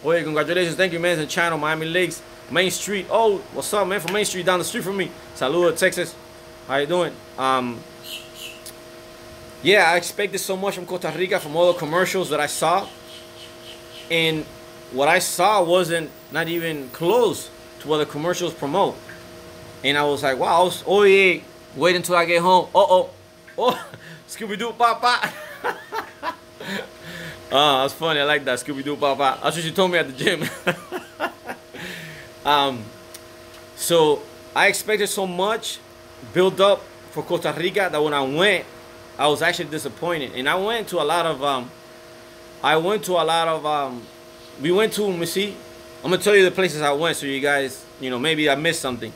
hey, congratulations, thank you, man. It's the channel, Miami Lakes, Main Street. Oh, what's up, man? From Main Street down the street from me. Saludos, Texas. How you doing? Yeah, I expected so much from Costa Rica, from all the commercials that I saw. And what I saw wasn't not even close to what the commercials promote. And I was like, wow, wait until I get home. Oh, Scooby-Doo Papa. That's funny. I like that, Scooby-Doo Papa. That's what she told me at the gym. So I expected so much build up for Costa Rica that when I went, I was actually disappointed. And I went to a lot of we went to, let me see, I'm gonna tell you the places I went, so you guys, maybe I missed something.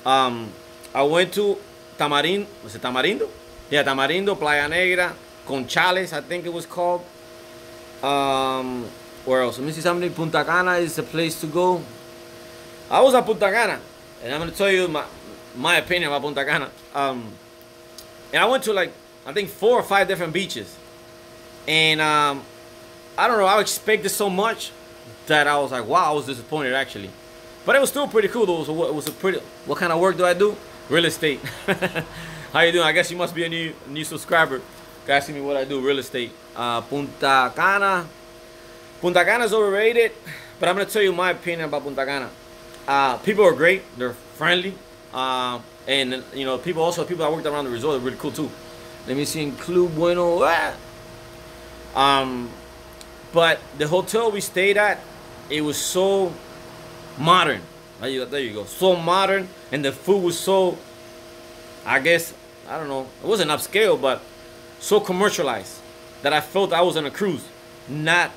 I went to Tamarindo. Was it Tamarindo? Yeah, Tamarindo, Playa Negra, Conchales, I think it was called. Where else? Let me see something. Punta Cana is the place to go. I was at Punta Cana, and I'm gonna tell you my opinion about Punta Cana. And I went to I think 4 or 5 different beaches, and I don't know, I expected so much that I was like, wow, I was disappointed actually. But it was still pretty cool. What kind of work do I do? Real estate. How you doing? I guess you must be a new subscriber. Asking me what I do, real estate. Punta Cana. Punta Cana is overrated, but I'm gonna tell you my opinion about Punta Cana. People are great. They're friendly. And people that worked around the resort are really cool too. Let me see, in Club Bueno. But the hotel we stayed at, it was so modern. There you go. So modern, and the food was so, I guess, I don't know, it wasn't upscale, but so commercialized that I felt I was on a cruise, not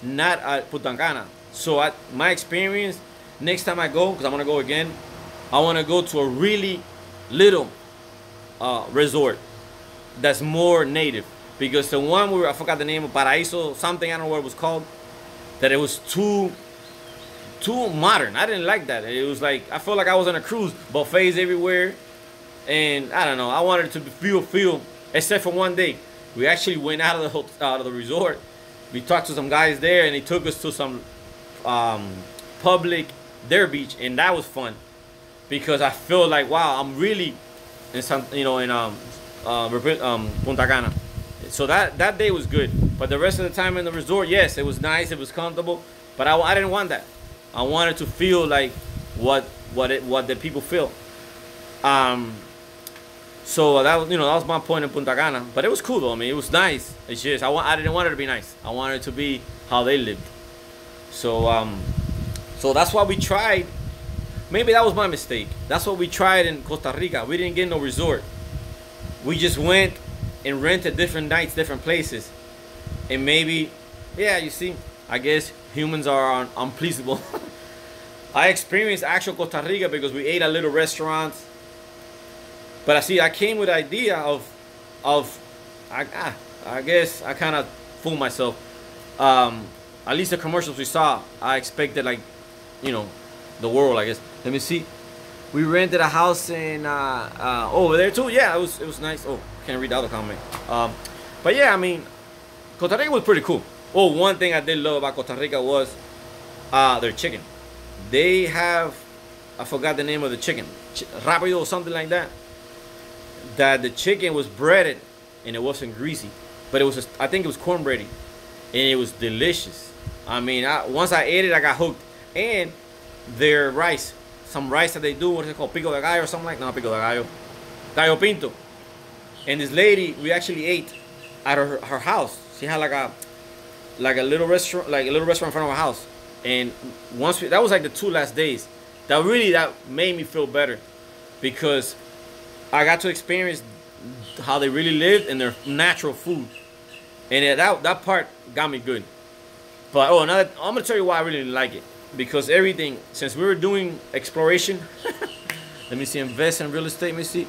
at Punta Cana. So my experience, next time I go, because I'm gonna go again, I want to go to a really little resort that's more native, because the one where I forgot the name of, Paraíso something, I don't know what it was called, that it was too modern. I didn't like that. It was like, I felt like I was on a cruise, buffets everywhere, and I don't know, I wanted to feel, except for one day. We actually went out of the resort. We talked to some guys there, and they took us to some public their beach, and that was fun, because I feel like, wow, I'm really in some, in Punta Cana. So that day was good, but the rest of the time in the resort, yes, it was nice, it was comfortable, but I didn't want that. I wanted to feel like what the people feel. So that was my point in Punta Cana, but it was cool though. I mean, it was nice. It's just I didn't want it to be nice. I wanted it to be how they lived. So so that's why we tried. Maybe that was my mistake. That's what we tried in Costa Rica. We didn't get no resort. We just went and rented different nights, different places, and maybe, yeah, you see, I guess humans are unpleasable. I experienced actual Costa Rica because we ate at little restaurants. But I came with the idea of I guess I kind of fooled myself. At least the commercials we saw, I expected, like, the world, I guess. Let me see. We rented a house in over there too. Yeah, it was nice. Oh, can't read the other comment. But yeah, I mean, Costa Rica was pretty cool. Oh, one thing I did love about Costa Rica was their chicken. They have, I forgot the name of the chicken, Rapido or something like that. That the chicken was breaded and it wasn't greasy, but it was I think it was cornbready, and it was delicious. I mean, once I ate it, I got hooked. And their rice, some rice that they do, what is it called, pico de gallo or something like, no, pico de gallo, gallo pinto. And this lady, we actually ate at her house. She had like a little restaurant, in front of her house. And that was like the 2 last days. That made me feel better, because I got to experience how they really lived and their natural food, and that part got me good. But I'm gonna tell you why I really didn't like it, because everything, since we were doing exploration, let me see, invest in real estate. Let me see,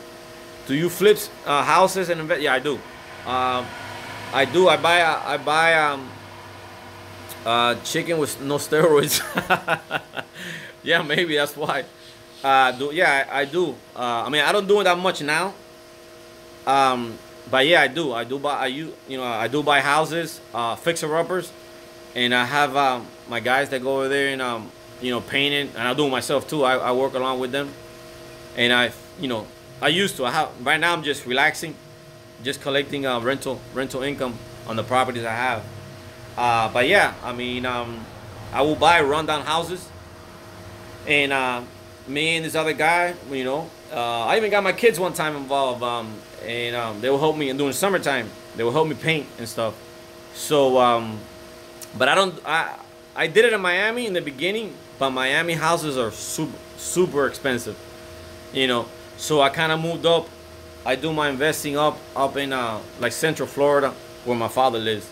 do you flip houses and invest? Yeah, I do. I do. I buy chicken with no steroids. Yeah, maybe that's why. I do. I mean, I don't do it that much now. But yeah, I do. I do buy houses, fixer-uppers, and I have my guys that go over there and painting, and I do it myself too. I work along with them, and I used to. Right now I'm just relaxing, just collecting rental income on the properties I have. But yeah, I mean, I will buy rundown houses, and me and this other guy, I even got my kids one time involved, and they will help me. And during summertime, they will help me paint and stuff. So, but I did it in Miami in the beginning, but Miami houses are super expensive, So I kind of moved up. I do my investing up in like Central Florida, where my father lives.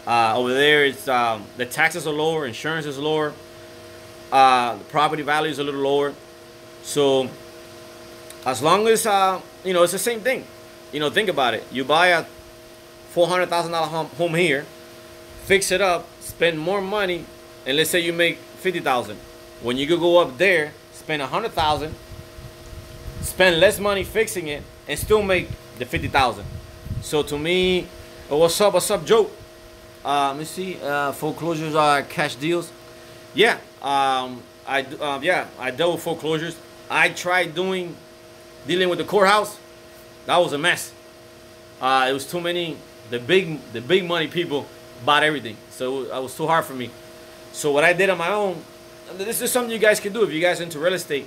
Over there, it's the taxes are lower, insurance is lower. The property value is a little lower, so as long as it's the same thing. Think about it. You buy a $400,000 home here, fix it up, spend more money, and let's say you make $50,000. When you could go up there, spend $100,000, spend less money fixing it, and still make the $50,000. So to me, what's up, Joe? Let me see. Foreclosures are cash deals. Yeah, I dealt with foreclosures. I tried dealing with the courthouse. That was a mess. It was too many. The big money people bought everything, so it was too hard for me. So what I did on my own, this is something you guys can do if you guys are into real estate.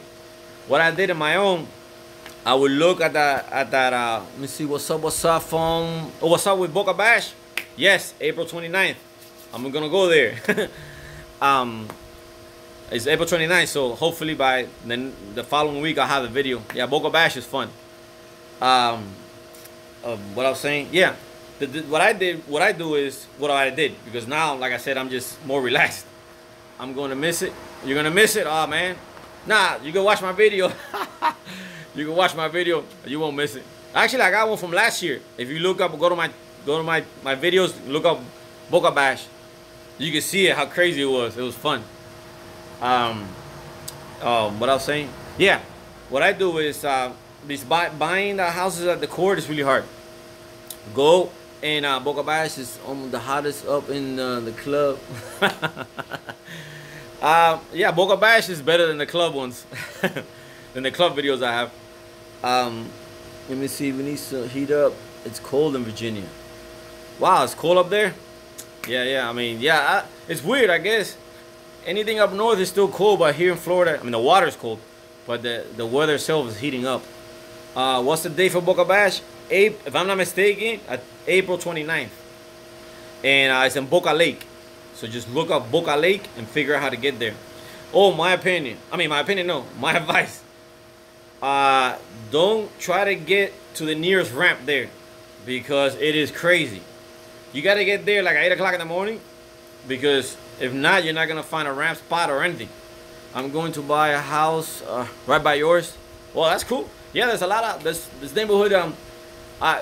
What I did on my own, I would look at that. Let me see. What's up from? Oh, what's up with Boca Bash? Yes, April 29th. I'm gonna go there. It's April 29th, so hopefully by the following week I'll have the video. Yeah, Boca Bash is fun. What I was saying, yeah. What I did, because now, like I said, I'm just more relaxed. I'm going to miss it. You're gonna miss it, oh man. Nah, you can watch my video. You can watch my video. You won't miss it. Actually, I got one from last year. If you look up, go to my videos, look up Boca Bash. You can see it, how crazy it was. It was fun. What I was saying, yeah. What I do is buying the houses at the court is really hard. Go and Boca Bash is the hottest up in the club. Yeah, Boca Bash is better than the club ones, than the club videos I have. Let me see. We need to heat up. It's cold in Virginia. Wow, it's cold up there. Yeah. I mean, yeah, it's weird. I guess anything up north is still cold, but here in Florida, I mean, the water's cold, but the weather itself is heating up. What's the date for Boca Bash? If I'm not mistaken, April 29th, and it's in Boca Lake. So just look up Boca Lake and figure out how to get there. Oh, my opinion. I mean, my opinion, no. My advice. Don't try to get to the nearest ramp there, because it is crazy. You got to get there like at 8 o'clock in the morning, because if not, you're not going to find a ramp spot or anything. I'm going to buy a house right by yours. Well, that's cool. Yeah, there's a lot of this neighborhood. Yeah,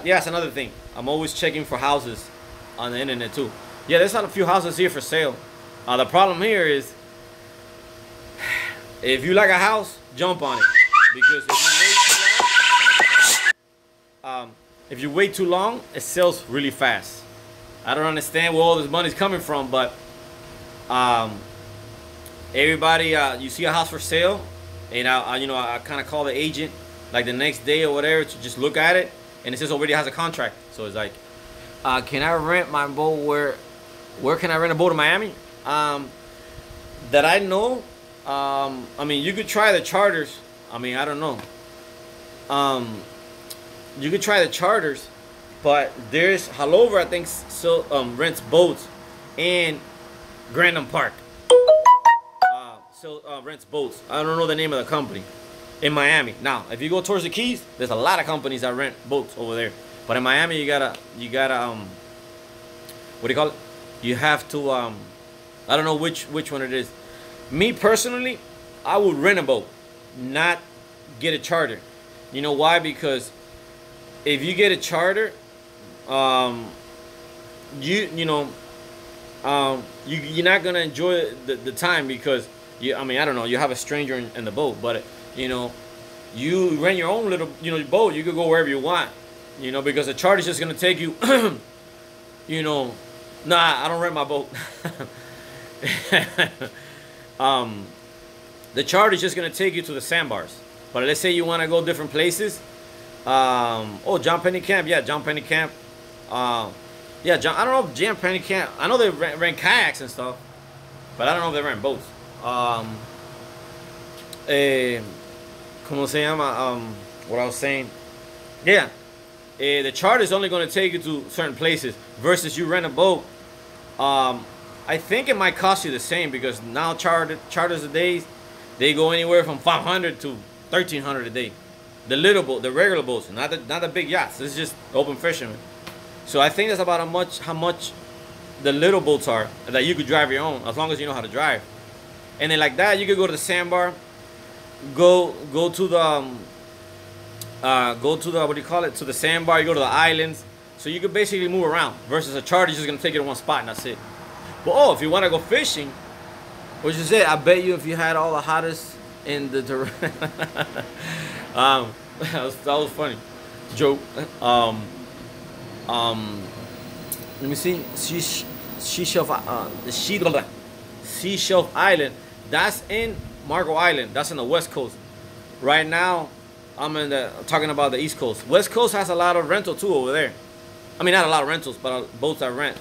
that's another thing. I'm always checking for houses on the internet too. Yeah, there's not a few houses here for sale. The problem here is, if you like a house, jump on it, because if you wait too long, it sells really fast. I don't understand where all this money's coming from, but everybody, you see a house for sale, and I kind of call the agent like the next day or whatever to just look at it, and it says already has a contract. So it's like, can I rent my boat? Where can I rent a boat in Miami? That I know. I mean, you could try the charters. I mean, I don't know. You could try the charters, but there's Halover, I think, still rents boats, and Grandin Park still rents boats. I don't know the name of the company in Miami. Now, if you go towards the Keys, there's a lot of companies that rent boats over there. But in Miami, you gotta what do you call it? You have to I don't know which one it is. Me personally, I would rent a boat, not get a charter. You know why? Because if you get a charter, you're not gonna enjoy the time, because I mean, I don't know, you have a stranger in the boat, but you rent your own little boat. You could go wherever you want, because the charter is just gonna take you. Nah, I don't rent my boat. The charter is just gonna take you to the sandbars. But let's say you want to go different places. Oh, John Penny Camp. Yeah, John Penny Camp. Yeah, John. I don't know if John Penny Camp. I know they rent kayaks and stuff, but I don't know if they rent boats. ¿Cómo se llama? What I was saying. Yeah. The charter is only going to take you to certain places versus you rent a boat. I think it might cost you the same, because now charters a days, they go anywhere from 500 to 1,300 a day. The little boat, the regular boats, not the big yachts. This is just open fishermen. So I think that's about how much the little boats are that you could drive your own, as long as you know how to drive. And then like that, you could go to the sandbar, go to the what do you call it? To the sandbar. You go to the islands. So you could basically move around. Versus a charter is just gonna take you to one spot and that's it. But if you want to go fishing, which is it, I bet you if you had all the hottest in the that was funny joke. Let me see. Seashelf Island. That's in Marco Island. That's in the West Coast. Right now, I'm talking about the East Coast. West Coast has a lot of rental too over there. I mean, not a lot of rentals, but boats I rent.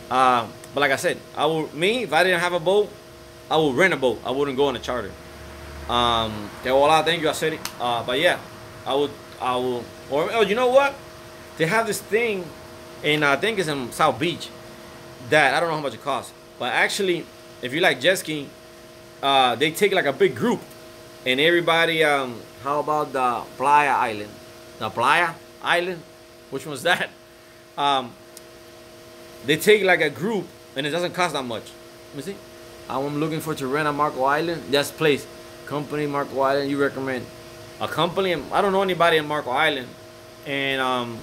But like I said, if I didn't have a boat, I would rent a boat. I wouldn't go on a charter. Okay, well, thank you, I said it. But yeah, I will, or oh, you know what? They have this thing, and I think it's in South Beach. That I don't know how much it costs, but actually, if you like jet skiing, they take like a big group, and everybody. How about the Playa Island? The Playa Island, which one's that? They take like a group, and it doesn't cost that much. Let me see. I'm looking for to rent a Marco Island. That's place. Company Marco Island. You recommend a company? I don't know anybody in Marco Island, and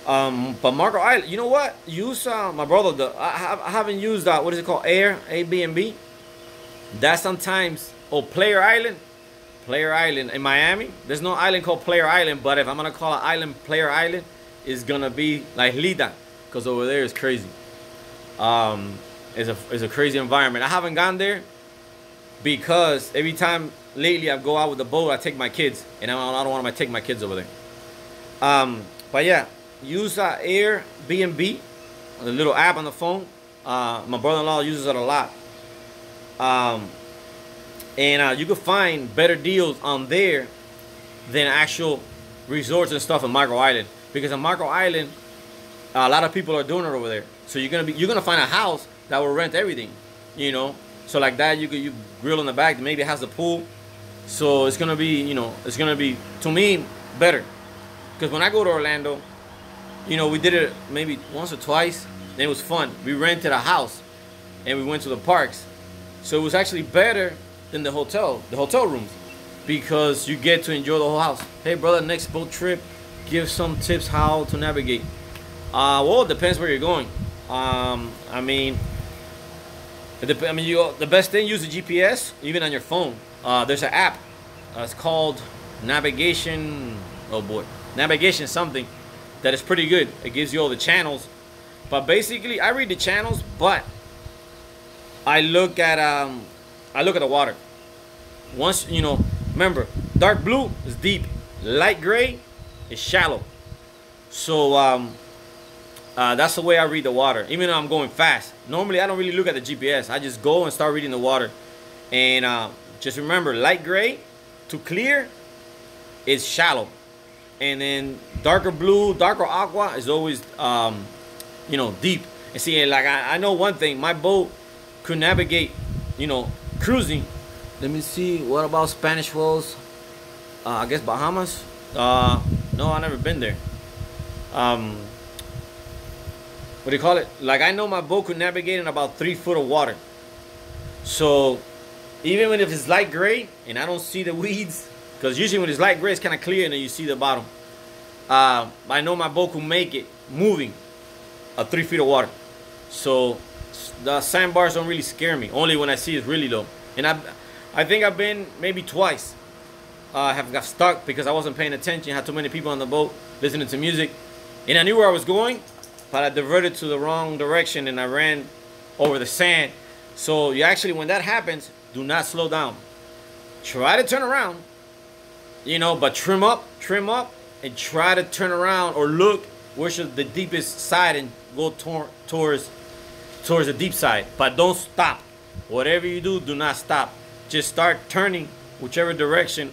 but Marco Island. You know what? Use my brother. I haven't used what is it called? Airbnb. That sometimes. Oh, Player Island. Player Island in Miami. There's no island called Player Island, but if I'm gonna call an island Player Island, it's gonna be like Lida, because over there is crazy. It's a crazy environment. I haven't gone there because every time lately I go out with the boat, I take my kids, and I don't want to take my kids over there. But yeah, use Airbnb, the little app on the phone. My brother-in-law uses it a lot. And you can find better deals on there than actual resorts and stuff in Marco Island, because in Marco Island, a lot of people are doing it over there. So you're gonna find a house that will rent everything, you know. So like that, you grill in the back. Maybe it has a pool. So it's gonna be, you know, it's gonna be, to me, better. Because when I go to Orlando, you know, we did it maybe once or twice, and it was fun. We rented a house, and we went to the parks. So it was actually better than the hotel rooms, because you get to enjoy the whole house. Hey brother, next boat trip, give some tips how to navigate. Well, it depends where you're going. I mean, the best thing, use the GPS, even on your phone. There's an app. It's called Navigation. Oh boy, Navigation something. That is pretty good. It gives you all the channels. But basically, I read the channels, but I look at the water. Once, you know, remember, dark blue is deep, light gray is shallow. So that's the way I read the water, even though I'm going fast. Normally I don't really look at the GPS. I just go and start reading the water. And just remember, light gray to clear is shallow, and then darker blue, darker aqua is always you know, deep. And see, like I know one thing, my boat could navigate, you know, cruising. Let me see, what about Spanish Wells? I guess Bahamas. No, I've never been there. What do you call it? Like, I know my boat could navigate in about 3 foot of water. So even if it's light gray and I don't see the weeds, because usually when it's light gray it's kind of clear and then you see the bottom. I know my boat could make it moving 3 feet of water. So the sandbars don't really scare me, only when I see it's really low. And I think I've been maybe twice. Have got stuck because I wasn't paying attention. Had too many people on the boat listening to music, and I knew where I was going, but I diverted to the wrong direction and I ran over the sand. So you actually, when that happens, do not slow down. Try to turn around, you know, but trim up, and try to turn around or look where's the deepest side and go towards the deep side. But don't stop. Whatever you do, do not stop. Just start turning whichever direction,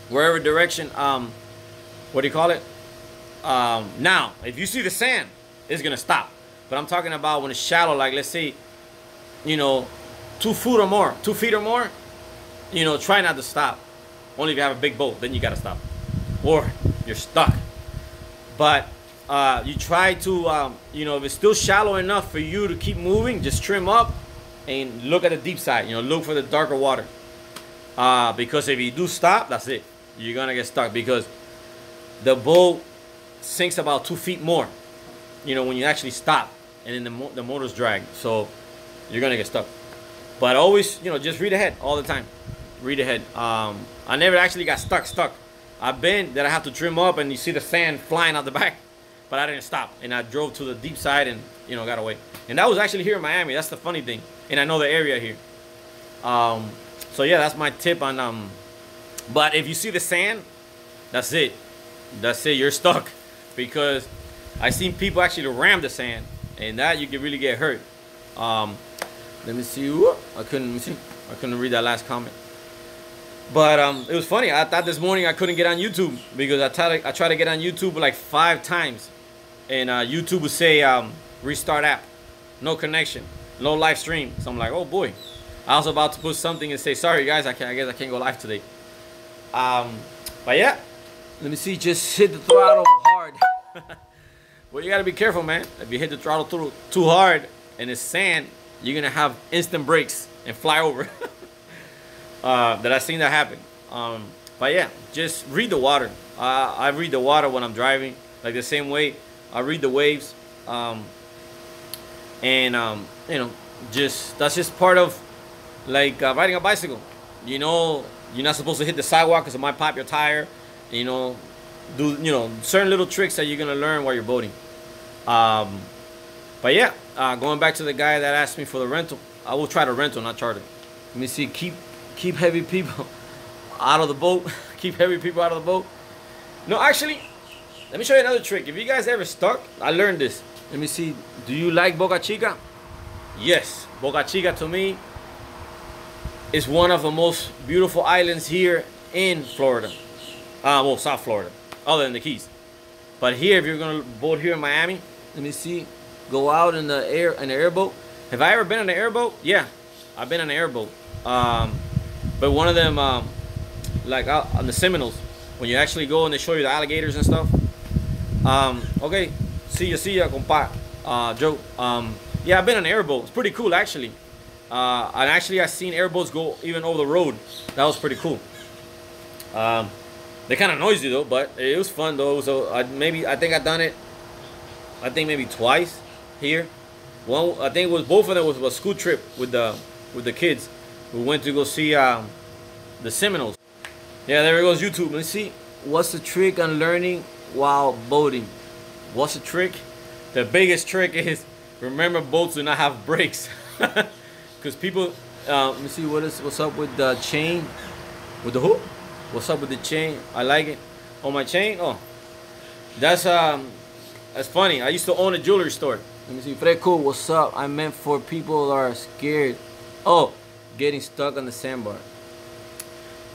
wherever direction. What do you call it? Now, if you see the sand, it's gonna stop. But I'm talking about when it's shallow, like let's say, you know, 2 feet or more. You know, try not to stop. Only if you have a big boat, then you gotta stop, or you're stuck. But you try to, you know, if it's still shallow enough for you to keep moving, just trim up and look at the deep side. You know, look for the darker water. Because if you do stop, that's it. You're gonna get stuck because the boat sinks about 2 feet more, you know, when you actually stop, and then the motor's drag. So you're gonna get stuck. But always, you know, just read ahead all the time. Read ahead. I never actually got stuck. I've been that I have to trim up and you see the sand flying out the back, but I didn't stop, and I drove to the deep side and, you know, got away. And that was actually here in Miami. That's the funny thing, and I know the area here. So yeah, that's my tip on. But if you see the sand, that's it. You're stuck, because I seen people actually ram the sand, and that you can really get hurt. Let me see. I couldn't read that last comment. But it was funny. I thought this morning I couldn't get on YouTube because I tried to get on YouTube like 5 times, and YouTube would say restart app, no connection, no live stream. So I'm like, oh boy. I was about to put something and say, sorry guys, I guess I can't go live today. But yeah, let me see. Just hit the throttle hard. Well, you gotta be careful, man. If you hit the throttle too hard and it's sand, you're gonna have instant brakes and fly over. That I've seen that happen. But yeah, just read the water. I read the water when I'm driving, like the same way I read the waves. You know, that's just part of like riding a bicycle. You know, you're not supposed to hit the sidewalk because it might pop your tire. You know, do certain little tricks that you're gonna learn while you're boating. But yeah, going back to the guy that asked me for the rental, I will try to rental, not charter. Let me see. Keep heavy people out of the boat. Keep heavy people out of the boat. No, actually, let me show you another trick. If you guys ever stuck, I learned this. Let me see. Do you like Boca Chica? Yes, Boca Chica to me is one of the most beautiful islands here in Florida. Well, South Florida, other than the Keys. But here, if you're gonna boat here in Miami, let me see. Go out in the airboat. Have I ever been on an airboat? Yeah, I've been on an airboat. But one of them, like on the Seminoles, when you actually go and they show you the alligators and stuff. Okay, see ya, compa. Joe. Yeah, I've been on an airboat. It's pretty cool, actually. And actually, I've seen airboats go even over the road. That was pretty cool. They're kind of noisy though, but it was fun though. So I think I've done it. I think maybe twice here. One, I think it was both of them was a school trip with the kids. We went to go see the Seminoles. Yeah, there it goes YouTube. Let's see. What's the trick on learning while boating? What's the trick? The biggest trick is remember boats do not have brakes. Because people, let me see what's up with the chain, with the hook. What's up with the chain? I like it. On my chain, oh, that's funny. I used to own a jewelry store. Let me see, Fresco, what's up? I meant for people that are scared. Oh, getting stuck on the sandbar.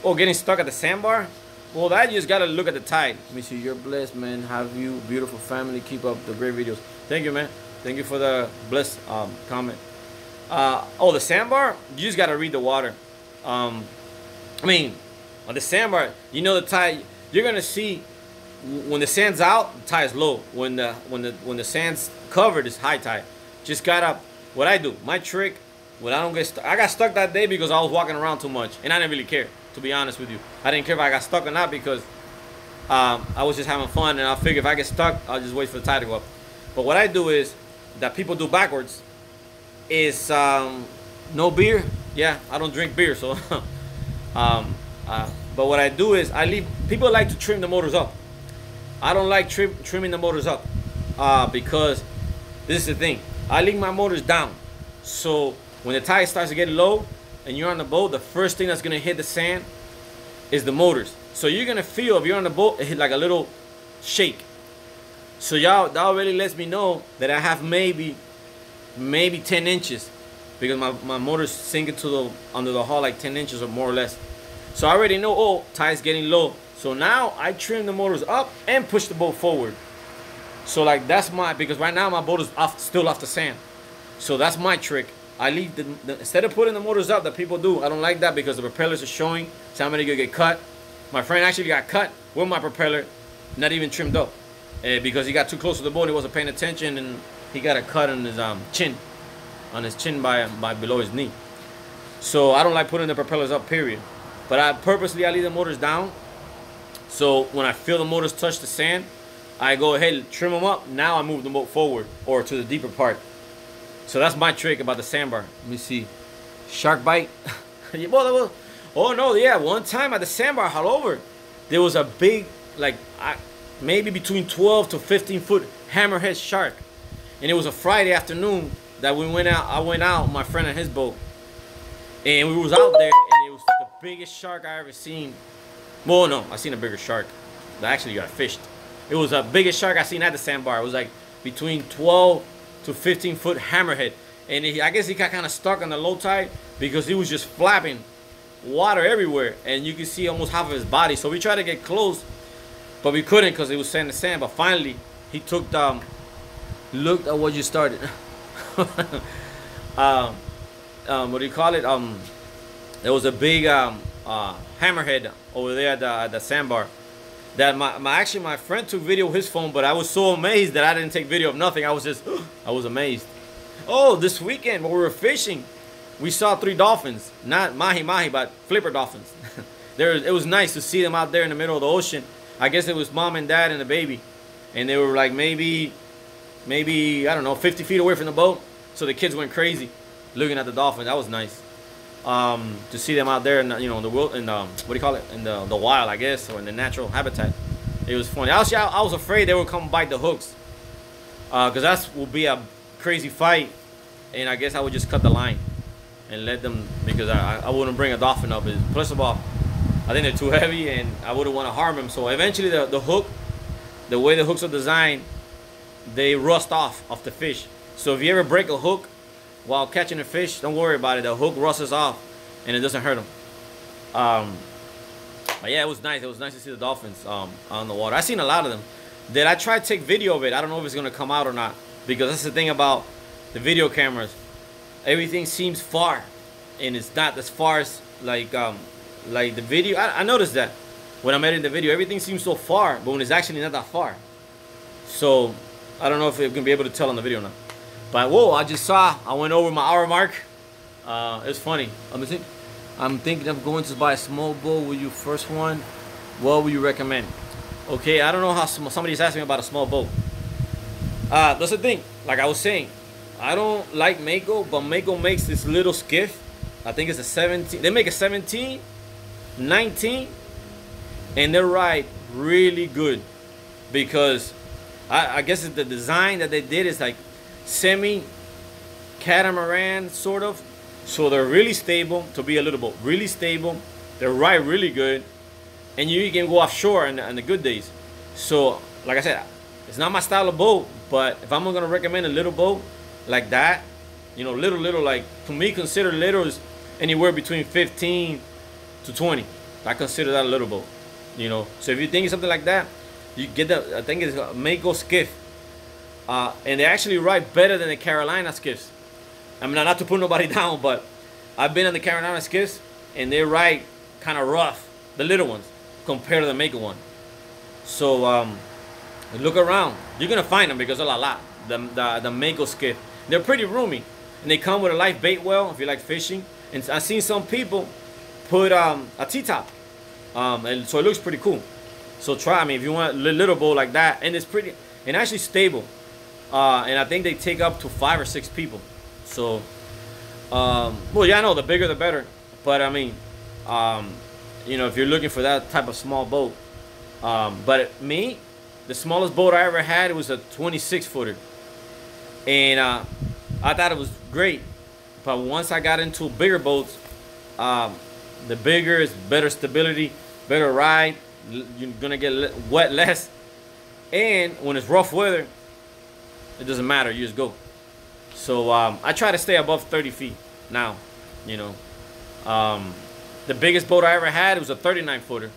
Oh, getting stuck at the sandbar? Well, that you just gotta look at the tide. Let me see, you're blessed, man. Have you, beautiful family. Keep up the great videos. Thank you, man. Thank you for the blessed comment. Oh, the sandbar? You just gotta read the water. I mean, on the sandbar, you know the tide. You're gonna see when the sand's out, the tide is low. When the sand's covered, it's high tide. Just gotta. What I do, my trick. When I don't get stuck, I got stuck that day because I was walking around too much, and I didn't really care. To be honest with you, I didn't care if I got stuck or not because I was just having fun, and I figured if I get stuck, I'll just wait for the tide to go up. But what I do is that people do backwards is no beer. Yeah, I don't drink beer, so. But what I do is I leave. People like to trim the motors up. I don't like trimming the motors up because this is the thing. I leave my motors down, so when the tide starts to get low and you're on the boat, the first thing that's gonna hit the sand is the motors. So you're gonna feel, if you're on the boat, it hit like a little shake. So that already lets me know that I have maybe 10 inches because my motor's sinking under the hull like 10 inches or more or less. So I already know, oh, tide's getting low. So now I trim the motors up and push the boat forward. So like that's because right now my boat is still off the sand. So that's my trick. I leave instead of putting the motors up that people do, I don't like that because the propellers are showing. Somebody could get cut. My friend actually got cut with my propeller, not even trimmed up. Because he got too close to the boat, he wasn't paying attention, and he got a cut on his chin by below his knee. So I don't like putting the propellers up, period. But I leave the motors down. So when I feel the motors touch the sand, I go ahead, trim them up. Now I move the boat forward or to the deeper part. So that's my trick about the sandbar. Let me see. Shark bite. Oh no, yeah. One time at the sandbar all over, there was a big, like, maybe between 12 to 15 foot hammerhead shark. And it was a Friday afternoon that we went out. I went out, my friend and his boat. And we was out there, and it was the biggest shark I ever seen. Well, no, I seen a bigger shark that actually got fished. It was the biggest shark I seen at the sandbar. It was like between 12 to 15 foot hammerhead. And I guess he got kind of stuck on the low tide because he was just flapping. water everywhere, and you can see almost half of his body. So we tried to get close, but we couldn't because it was sand to sand. But finally, he took looked at what you started. What do you call it? There was a big hammerhead over there at the sandbar. That my friend took video with his phone, but I was so amazed that I didn't take video of nothing. I was just I was amazed. Oh, this weekend when we were fishing, we saw 3 dolphins, not mahi-mahi, but flipper dolphins. It was nice to see them out there in the middle of the ocean. I guess it was mom and dad and the baby, and they were like maybe I don't know, 50 feet away from the boat. So the kids went crazy looking at the dolphins. That was nice. To see them out there in the, in the world, in what do you call it, in the wild, I guess, or in the natural habitat. It was funny. I was afraid they would come bite the hooks, because that will be a crazy fight, and I guess I would just cut the line and let them, because I wouldn't bring a dolphin up. Plus of all, I think they're too heavy, and I wouldn't want to harm them. So eventually the hook, the way the hooks are designed, they rust off the fish. So if you ever break a hook while catching a fish, don't worry about it. The hook rusts off, and it doesn't hurt them. But yeah, it was nice. It was nice to see the dolphins on the water. I seen a lot of them. Did I try to take video of it? I don't know if it's gonna come out or not, because that's the thing about the video cameras. Everything seems far, and it's not as far as like the video. I noticed that when I'm editing the video, everything seems so far, but when it's actually not that far. So I don't know if you're gonna be able to tell on the video or not. But whoa, I went over my hour mark. It's funny. I'm thinking of going to buy a small boat. Will you first one? What would you recommend? Okay, I don't know how somebody's asking me about a small boat. That's the thing. Like I was saying, I don't like Mako, but Mako makes this little skiff. I think it's a 17. They make a 17, 19, and they ride really good, because I guess it's the design that they did is like semi catamaran sort of, so they're really stable to be a little boat, really stable. They ride really good, and you can go offshore on the good days. So like I said, it's not my style of boat, but if I'm gonna recommend a little boat like that, little, like, to me, consider little is anywhere between 15 to 20. I consider that a little boat, so if you're thinking something like that, you get that. I think it's a Mako skiff. And they actually ride better than the Carolina skiffs. I mean, not to put nobody down, but I've been on the Carolina skiffs, and they ride kind of rough, the little ones, compared to the Mako one. So look around. You're gonna find them, because there's a lot. The Mako skiff, they're pretty roomy, and they come with a live bait well if you like fishing. And I've seen some people put a T-top, and so it looks pretty cool. So try. I mean, if you want a little boat like that, and it's pretty and actually stable. And I think they take up to 5 or 6 people. So, well, yeah, I know the bigger the better. But I mean, if you're looking for that type of small boat, but me, the smallest boat I ever had, it was a 26-footer, and I thought it was great. But once I got into bigger boats, the bigger is better stability, better ride. You're gonna get wet less, and when it's rough weather, it doesn't matter, you just go. So I try to stay above 30 feet now. The biggest boat I ever had, it was a 39-footer.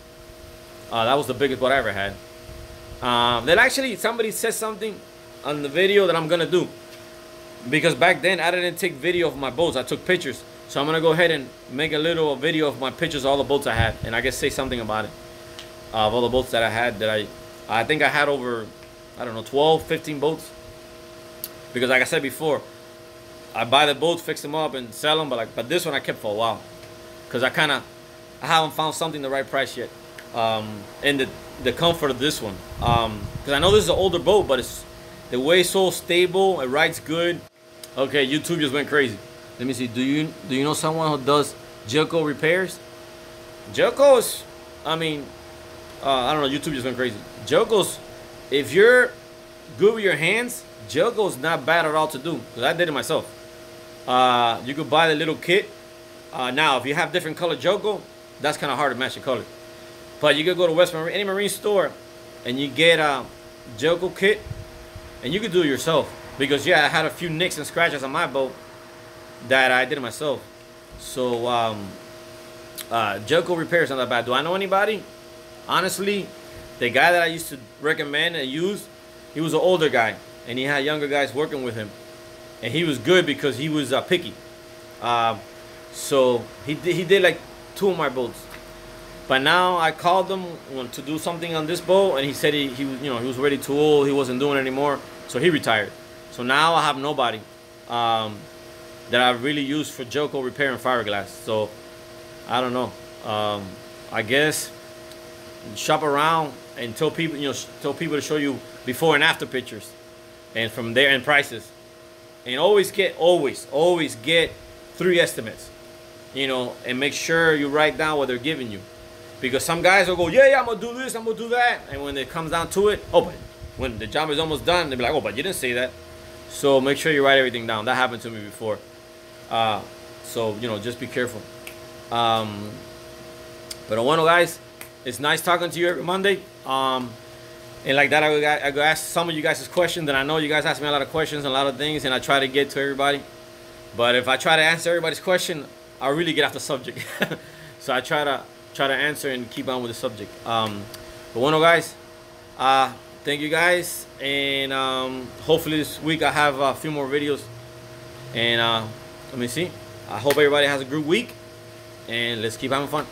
That was the biggest boat I ever had. Then actually somebody said something on the video that I'm gonna do, because back then I didn't take video of my boats, I took pictures. So I'm gonna go ahead and make a little video of my pictures of all the boats I had, and I guess say something about it, of all the boats that I had. That I think I had over, I don't know, 12, 15 boats. Because like I said before, I buy the boats, fix them up, and sell them. But this one I kept for a while, because I haven't found something the right price yet, and the comfort of this one. Because I know this is an older boat, but it's the way it's so stable. It rides good. Okay, YouTube just went crazy. Let me see. Do you know someone who does Jilko repairs? Jilko's, I mean, I don't know. YouTube just went crazy. Jilko's, if you're good with your hands, Jilko's not bad at all to do, because I did it myself. You could buy the little kit. Now, if you have different color Jilko, that's kind of hard to match the color. But you could go to West Marine, any marine store, and you get a Jilko kit, and you could do it yourself. Because yeah, I had a few nicks and scratches on my boat that I did it myself. So Gel coat repair is not that bad. Do I know anybody? Honestly, the guy that I used to recommend and use, he was an older guy, and he had younger guys working with him, and he was good because he was picky. So he did like 2 of my boats. But now I called him to do something on this boat, and he said he was, you know, he was already too old. He wasn't doing it anymore, so he retired. So now I have nobody that I really use for gel coat repair and fiberglass. So I don't know. I guess shop around and tell people, tell people to show you before and after pictures, and from there, and prices. And always get 3 estimates, and make sure you write down what they're giving you. Because some guys will go, yeah, I'm gonna do this, I'm gonna do that, and when it comes down to it, but when the job is almost done, they'll be like, oh, but you didn't say that. So make sure you write everything down. That happened to me before. So just be careful. But bueno, guys, it's nice talking to you every Monday. And like that, I go ask some of you guys questions, and I know you guys ask me a lot of questions and a lot of things, and I try to get to everybody. But if I try to answer everybody's question, I really get off the subject. So I try to answer and keep on with the subject. But bueno, guys, thank you guys, and hopefully this week I have a few more videos. And let me see. I hope everybody has a good week, and let's keep having fun.